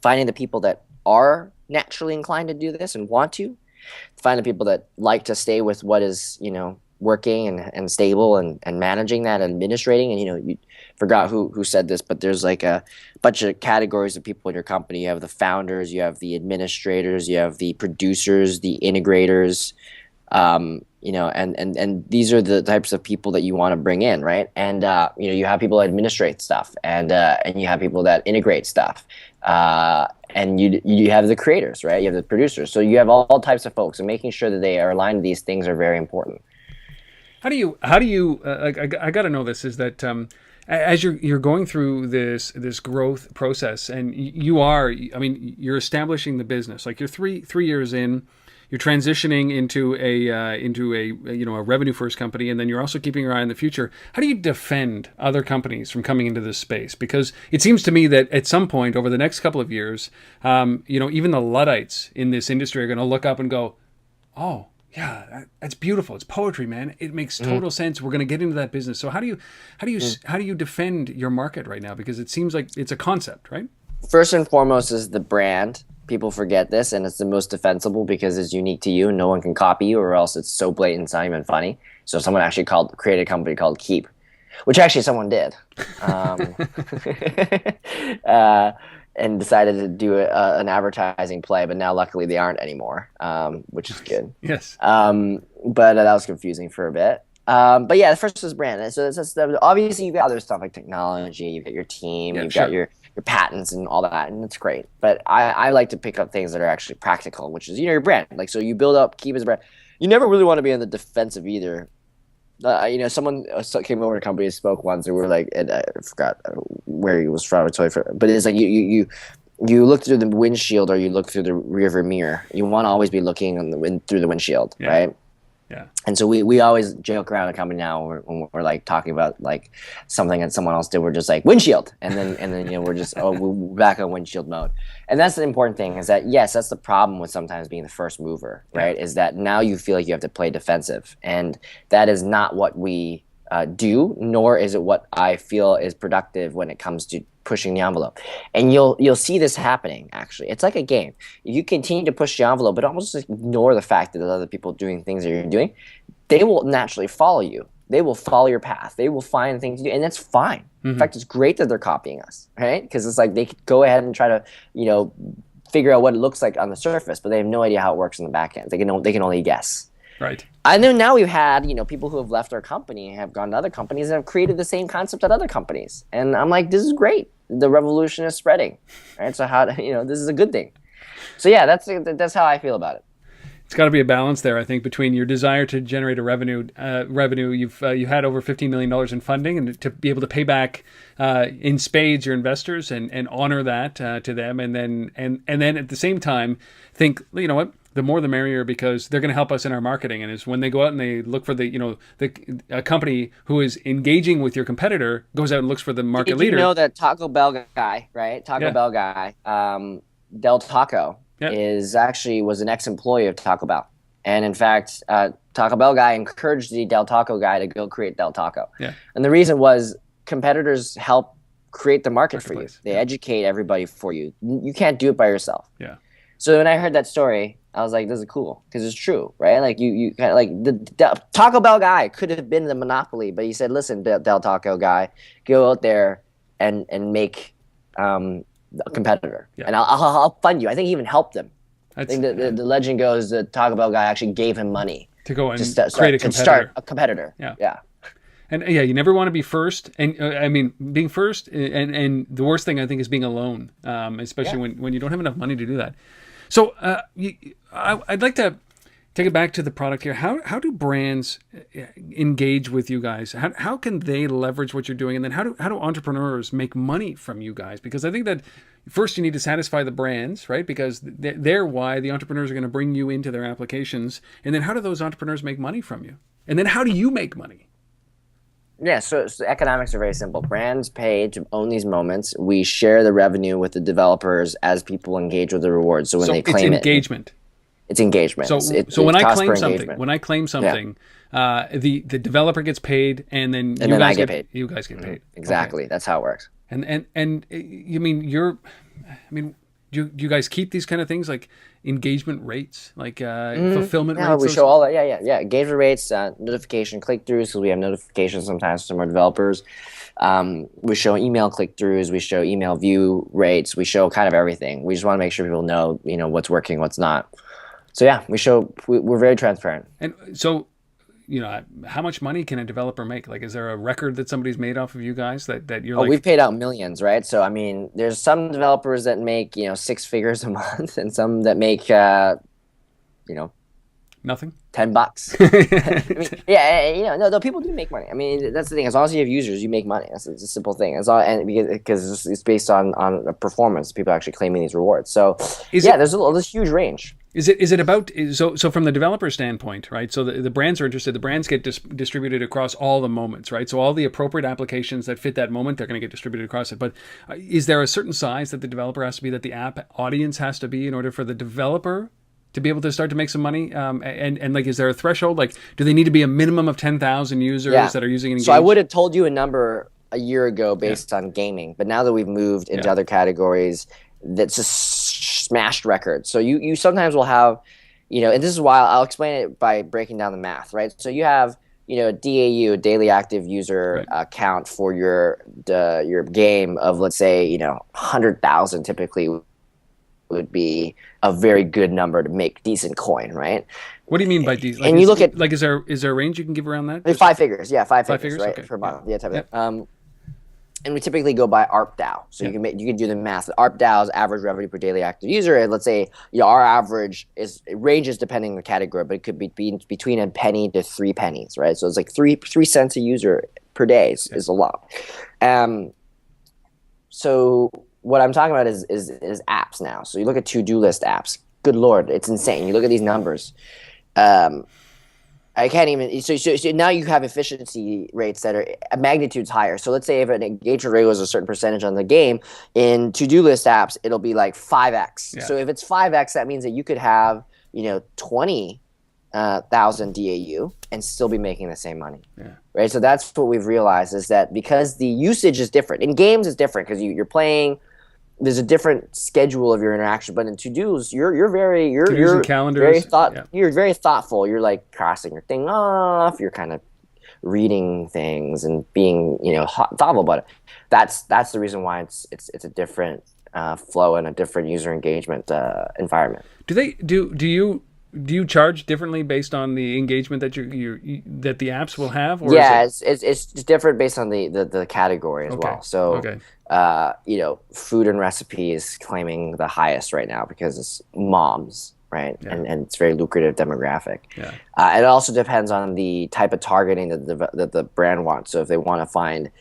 finding the people that are naturally inclined to do this and want to, find the people that like to stay with what is, working and stable and managing that and administrating. And you forgot who said this, but there's like a bunch of categories of people in your company. You have the founders, you have the administrators, you have the producers, the integrators, and these are the types of people that you want to bring in, right? And you have people that administrate stuff, and you have people that integrate stuff, and you have the creators, right? You have the producers. So you have all types of folks, and making sure that they are aligned to these things are very important. How do you I got to know this, is that as you're going through this growth process, and you're establishing the business, like you're three years in, you're transitioning into a revenue first company, and then you're also keeping your eye on the future. How do you defend other companies from coming into this space? Because it seems to me that at some point over the next couple of years, even the Luddites in this industry are going to look up and go, oh, Yeah, that's beautiful. It's poetry, man. It makes total sense. We're going to get into that business. So how do you defend your market right now? Because it seems like it's a concept, right? First and foremost is the brand. People forget this, and it's the most defensible because it's unique to you and no one can copy you, or else it's so blatant it's not even funny. So someone actually created a company called Kiip, which actually someone did, uh, and decided to do an advertising play, but now luckily they aren't anymore, which is good. Yes. But that was confusing for a bit. But yeah, the first is brand. So obviously you've got other stuff like technology, you've got your team, you've got your patents and all that, and it's great. But I like to pick up things that are actually practical, which is, your brand. Like, so you build up, Kiip as a brand. You never really want to be on the defensive either. Someone came over to the company and spoke once, and we were like, and I forgot where he was from, but it's like you look through the windshield or you look through the rearview mirror. You want to always be looking through the windshield, right? Yeah. And so we always joke around the company now when we're like talking about like something that someone else did. We're just like windshield, and then we're just we're back on windshield mode. And that's the important thing, is that yes, that's the problem with sometimes being the first mover, right? Is that now you feel like you have to play defensive, and that is not what we do, nor is it what I feel is productive when it comes to pushing the envelope. And you'll see this happening. Actually, it's like a game. If you continue to push the envelope but almost ignore the fact that there's other people doing things that you're doing, they will naturally follow you. They will follow your path. They will find things to do, and that's fine. In fact, it's great that they're copying us, right? Because it's like they could go ahead and try to figure out what it looks like on the surface, but they have no idea how it works in the back end. They can only guess. Right. I know now we've had, people who have left our company and have gone to other companies and have created the same concept at other companies. And I'm like, this is great. The revolution is spreading. Right? So this is a good thing. So yeah, that's how I feel about it. It's got to be a balance there, I think, between your desire to generate a revenue. You've had over $15 million in funding, and to be able to pay back in spades your investors and honor that to them, and then at the same time think, you know what, the more the merrier, because they're going to help us in our marketing. And is when they go out and they look for a company who is engaging with your competitor goes out and looks for the market leader. You know that Taco Bell guy, right? Bell guy, Del Taco. Yep. Was an ex-employee of Taco Bell, and in fact, Taco Bell guy encouraged the Del Taco guy to go create Del Taco. Yeah. And the reason was competitors help create the market for you. They educate everybody for you. You can't do it by yourself. Yeah. So when I heard that story, I was like, "This is cool," because it's true, right? Like you kind of like the Taco Bell guy could have been the monopoly, but he said, "Listen, Del Taco guy, go out there and make." A competitor, and I'll fund you. I think he even helped him. I think the legend goes that Taco Bell guy actually gave him money to go and create a competitor. Start a competitor. Yeah. And you never want to be first. And being first, and the worst thing I think is being alone, especially when you don't have enough money to do that. So I'd like to take it back to the product here. How do brands engage with you guys? How can they leverage what you're doing? And then how do entrepreneurs make money from you guys? Because I think that first you need to satisfy the brands, right? Because they're why the entrepreneurs are going to bring you into their applications. And then how do those entrepreneurs make money from you? And then how do you make money? Yeah, so the economics are very simple. Brands pay to own these moments. We share the revenue with the developers as people engage with the rewards. So when they claim it's engagement. It's engagement. So when I claim something, the developer gets paid, and then you guys get paid. You guys get paid. Exactly. Okay. That's how it works. And you mean do you guys keep these kind of things like engagement rates, like fulfillment rates? We show all that. Yeah. Engagement rates, notification click-throughs, because we have notifications sometimes from our developers. We show email click-throughs. We show email view rates. We show kind of everything. We just want to make sure people know, what's working, what's not. So yeah, we're very transparent. And so, how much money can a developer make? Like, is there a record that somebody's made off of you guys that you're like? We've paid out millions, right? So, there's some developers that make, 6 figures a month, and some that make, nothing. $10. No, people do make money. That's the thing. As long as you have users, you make money. It's a simple thing. It's all, and because it's based on performance, people actually claiming these rewards. So, there's this huge range. Is it about so from the developer standpoint, right? So the brands are interested. The brands get distributed across all the moments, right? So all the appropriate applications that fit that moment, they're going to get distributed across it. But is there a certain size that the developer has to be, that the app audience has to be, in order for the developer to be able to start to make some money? And like, is there a threshold? Like, do they need to be a minimum of 10,000 users that are using Engage? So I would have told you a number a year ago based on gaming, but now that we've moved into other categories, that's just smashed records. So you sometimes will have, and this is why I'll explain it by breaking down the math, right? So you have, DAU, daily active user count for your game of, let's say, 100,000 typically would be a very good number to make decent coin, right? What do you mean by decent? Like, and you look at, like, is there a range you can give around that? Just 5 figures, five figures, right? Okay. Per month, type of thing. And we typically go by ARPDAU. So you can do the math. ARPDAU's average revenue per daily active user, and let's say our average ranges depending on the category, but it could be between a penny to 3 pennies, right? So it's like 3 cents a user per day is a lot. So what I'm talking about is apps now. So you look at to-do list apps. Good Lord, it's insane. You look at these numbers. I can't even. So now you have efficiency rates that are magnitudes higher. So let's say if an engagement rate was a certain percentage on the game, in to-do list apps, it'll be like 5x. Yeah. So if it's 5x, that means that you could have 20,000 DAU and still be making the same money. Yeah. Right. So that's what we've realized, is that because the usage is different in games, is different because you're playing. There's a different schedule of your interaction, but in to-dos, you're very calendars, you're very thoughtful. You're like crossing your thing off. You're kind of reading things and being thoughtful about it. That's the reason why it's a different flow and a different user engagement environment. Do you charge differently based on the engagement that that the apps will have? Or it's different based on the category as well. So, food and recipe is claiming the highest right now because it's moms, right? Yeah. And it's very lucrative demographic. Yeah. It also depends on the type of targeting that the brand wants. So if they want to find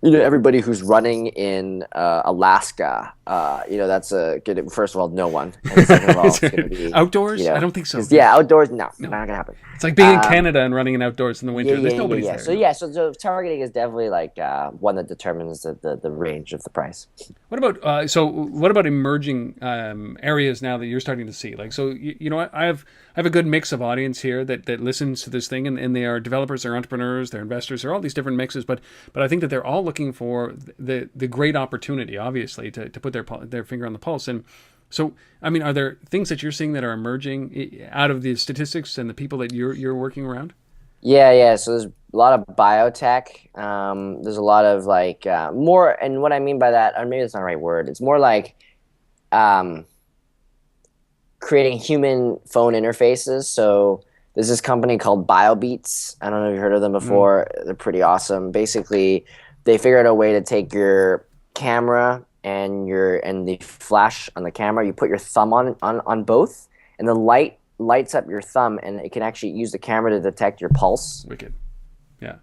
everybody who's running in Alaska, that's a good. First of all, no one. And second of all, it's going to be outdoors. I don't think so. Outdoors. No, not gonna happen. It's like being in Canada and running in outdoors in the winter. There's nobody there. So targeting is definitely like one that determines the range of the price. What about emerging areas now that you're starting to see? Like, so I have a good mix of audience here that listens to this thing, and they are developers, they're entrepreneurs, they're investors, they're all these different mixes. But I think that they're all looking for the great opportunity, obviously, to put their finger on the pulse. And so, I mean, are there things that you're seeing that are emerging out of the statistics and the people that you're working around? Yeah. So there's a lot of biotech. There's a lot of like more, and what I mean by that, or maybe that's not the right word. It's more like creating human phone interfaces. So there's this company called BioBeats. I don't know if you've heard of them before. They're pretty awesome. Basically, they figured out a way to take your camera and the flash on the camera. You put your thumb on both, and the light lights up your thumb, and it can actually use the camera to detect your pulse. Wicked. Yeah.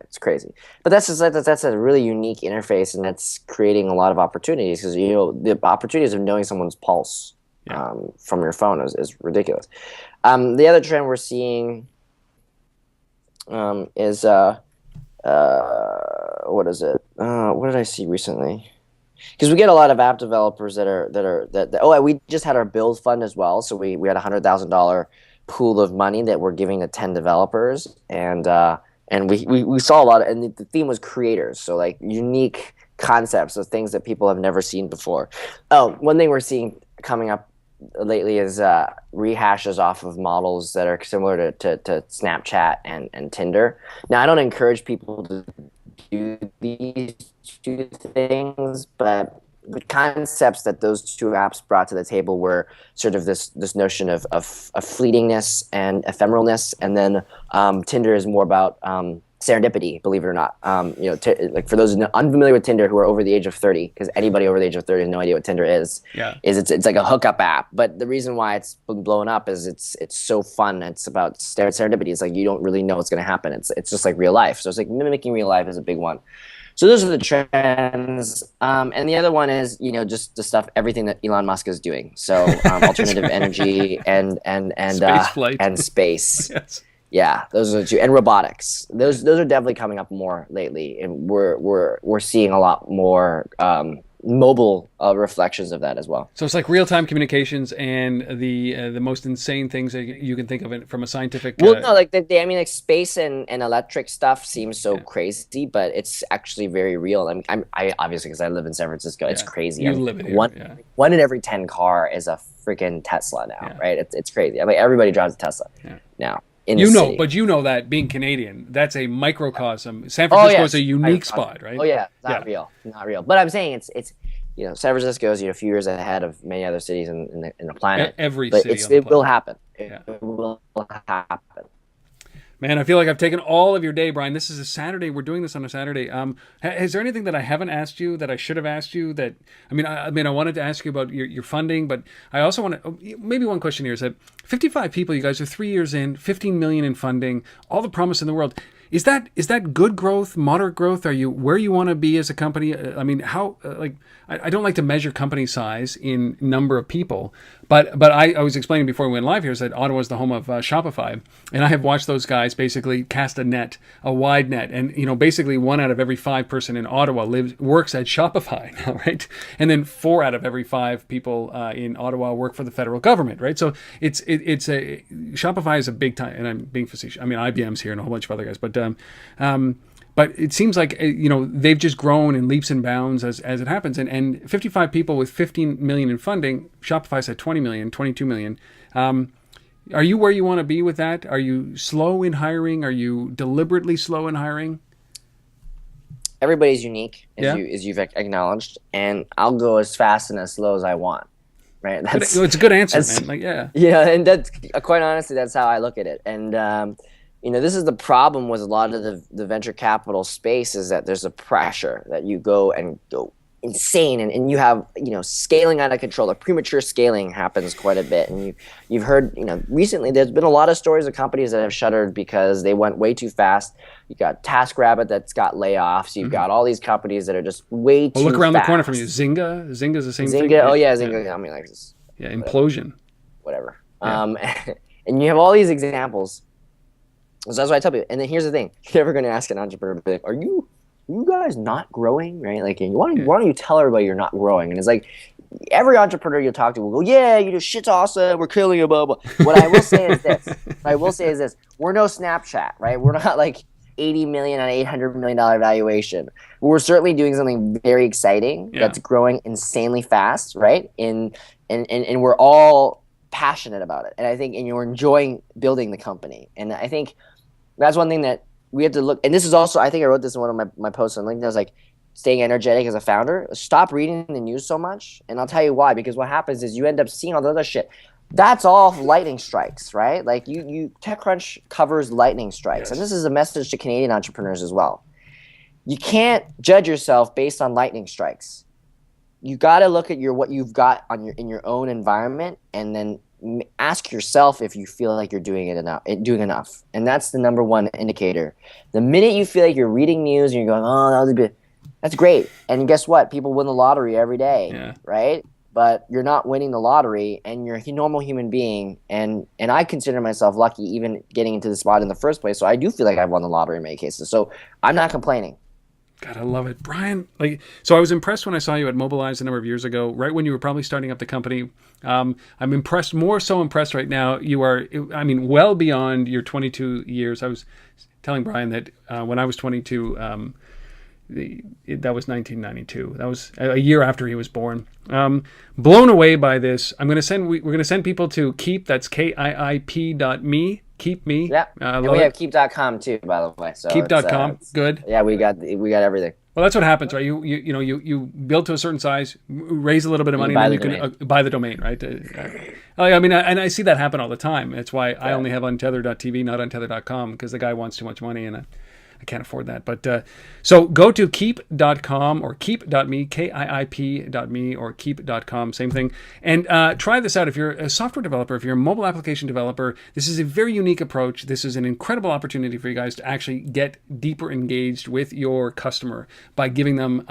It's crazy. But that's a really unique interface, and that's creating a lot of opportunities because the opportunities of knowing someone's pulse from your phone is ridiculous. The other trend we're seeing is what is it? What did I see recently? Because we get a lot of app developers we just had our build fund as well. So we had $100,000 pool of money that we're giving to 10 developers, and we saw a lot and the theme was creators. So like unique concepts of things that people have never seen before. Oh, one thing we're seeing coming up lately is rehashes off of models that are similar to Snapchat and Tinder. Now, I don't encourage people to do these two things, but the concepts that those two apps brought to the table were sort of this notion of fleetingness and ephemeralness, and then Tinder is more about serendipity, believe it or not. Like for those unfamiliar with Tinder who are over the age of 30, because anybody over the age of 30 has no idea what Tinder is. Yeah. It's like a hookup app, but the reason why it's been blown up is it's so fun. It's about serendipity. It's like you don't really know what's going to happen. It's just like real life. So it's like mimicking real life is a big one. So those are the trends. And the other one is, just the stuff, everything that Elon Musk is doing. So alternative energy and space flight and space. Yes. Yeah, those are the two, and robotics. Those are definitely coming up more lately, and we're seeing a lot more mobile reflections of that as well. So it's like real-time communications and the most insane things that you can think of it from a scientific. Well, no, like I mean, like space and electric stuff seems so crazy, but it's actually very real. I obviously, because I live in San Francisco, it's crazy. You live in here. One in every 10 car is a freaking Tesla now, right? It's crazy. I mean, everybody drives a Tesla now. But you know that being Canadian, that's a microcosm. San Francisco is a unique spot, right? Oh yeah, not real. But I'm saying it's San Francisco is a few years ahead of many other cities in the planet. Every but city, it will happen. It will happen. Man, I feel like I've taken all of your day, Brian. This is a Saturday. We're doing this on a Saturday. Is there anything that I haven't asked you that I should have asked you? That I wanted to ask you about your funding, but I also want to. Maybe one question here is that 55 people. You guys are 3 years in, 15 million in funding, all the promise in the world. Is that good growth, moderate growth? Are you where you want to be as a company? I mean, how I don't like to measure company size in number of people, but I was explaining before we went live here is that Ottawa is the home of Shopify, and I have watched those guys basically cast a wide net, and basically 1 out of every 5 person in Ottawa works at Shopify now, right? And then 4 out of every 5 people in Ottawa work for the federal government, right? So it's a Shopify is a big time, and I'm being facetious. I mean, IBM's here and a whole bunch of other guys, but it seems like they've just grown in leaps and bounds as it happens. And 55 people with 15 million in funding. Shopify's at 20 million, 22 million. Are you where you want to be with that? Are you slow in hiring? Are you deliberately slow in hiring? Everybody's unique, as you've acknowledged, and I'll go as fast and as slow as I want. Right? It's a good answer, man. And that's quite honestly, that's how I look at it. And this is the problem with a lot of the venture capital space is that there's a pressure that you go insane and you have scaling out of control. The premature scaling happens quite a bit, and you've heard recently there's been a lot of stories of companies that have shuttered because they went way too fast. You got TaskRabbit that's got layoffs. You've got all these companies that are just way too fast. Look around the corner from you. Zynga's the same thing. Oh yeah, Zynga. I mean, like this. Yeah, implosion. Whatever. And you have all these examples. So that's what I tell people. And then here's the thing: you're never going to ask an entrepreneur, like, "Are you guys not growing?" Right? Like, why don't you tell everybody you're not growing? And it's like every entrepreneur you talk to will go, "Yeah, shit's awesome. We're killing it, blah blah." What I will say is this: we're no Snapchat, right? We're not like 80 million on $800 million valuation. We're certainly doing something very exciting that's growing insanely fast, right? And we're all passionate about it, and I think, and you're enjoying building the company, and I think that's one thing that we have to look. And this is also, I think I wrote this in one of my posts on LinkedIn. I was like, staying energetic as a founder. Stop reading the news so much, and I'll tell you why. Because what happens is you end up seeing all the other shit. That's all lightning strikes, right? Like TechCrunch covers lightning strikes, and this is a message to Canadian entrepreneurs as well. You can't judge yourself based on lightning strikes. You got to look at what you've got in your own environment, and then ask yourself if you feel like you're doing enough. And that's the number one indicator. The minute you feel like you're reading news and you're going, "Oh, that was a bit," that's great. And guess what? People win the lottery every day, right? But you're not winning the lottery, and you're a normal human being. And I consider myself lucky even getting into the spot in the first place. So I do feel like I've won the lottery in many cases. So I'm not complaining. God, I love it. Brian, so I was impressed when I saw you at Mobilize a number of years ago, right when you were probably starting up the company. I'm impressed, more so impressed right now. You are, well beyond your 22 years. I was telling Brian that when I was 22, that was 1992. That was a year after he was born. Blown away by this. We're going to send people to Kiip. That's KIIP.me. Kiip me. Yeah. And we have Kiip.com too, by the way. So Kiip.com. Good. Yeah, we got everything. Well, that's what happens, right? You build to a certain size, raise a little bit of money, and then you can buy the domain, right? And I see that happen all the time. That's why I only have untether.tv, not untether.com, because the guy wants too much money, and I can't afford that. But so go to Kiip.com or Kiip.me, KIIP.me, or Kiip.com, same thing. And try this out. If you're a software developer, if you're a mobile application developer, this is a very unique approach. This is an incredible opportunity for you guys to actually get deeper engaged with your customer by giving them,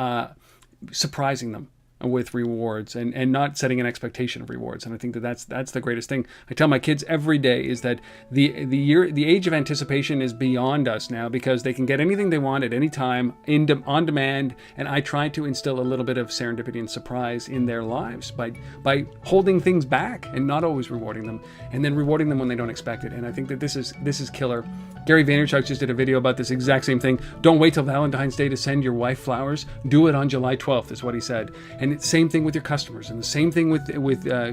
surprising them. with rewards and not setting an expectation of rewards. And I think that's the greatest thing. I tell my kids every day is that the age of anticipation is beyond us now, because they can get anything they want at any time on demand. And I try to instill a little bit of serendipity and surprise in their lives by holding things back and not always rewarding them, and then rewarding them when they don't expect it. And I think that this is killer. Gary Vaynerchuk just did a video about this exact same thing. Don't wait till Valentine's Day to send your wife flowers. Do it on July 12th is what he said. And it's the same thing with your customers, and the same thing with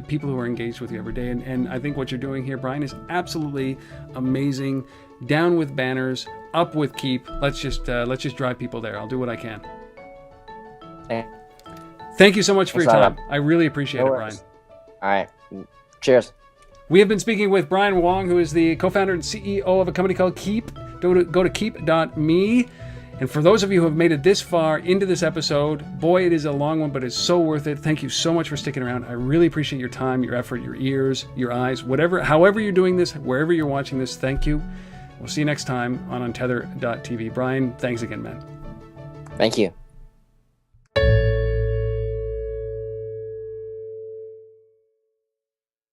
people who are engaged with you every day. And I think what you're doing here, Brian, is absolutely amazing. Down with banners, up with Kiip. Let's just drive people there. I'll do what I can. Thank you so much for your time. I really appreciate it, Brian. All right. Cheers. We have been speaking with Brian Wong, who is the co-founder and CEO of a company called Kiip. Go to kiip.me. And for those of you who have made it this far into this episode, boy, it is a long one, but it's so worth it. Thank you so much for sticking around. I really appreciate your time, your effort, your ears, your eyes, however you're doing this, wherever you're watching this. Thank you. We'll see you next time on Untether.tv. Brian, thanks again, man. Thank you.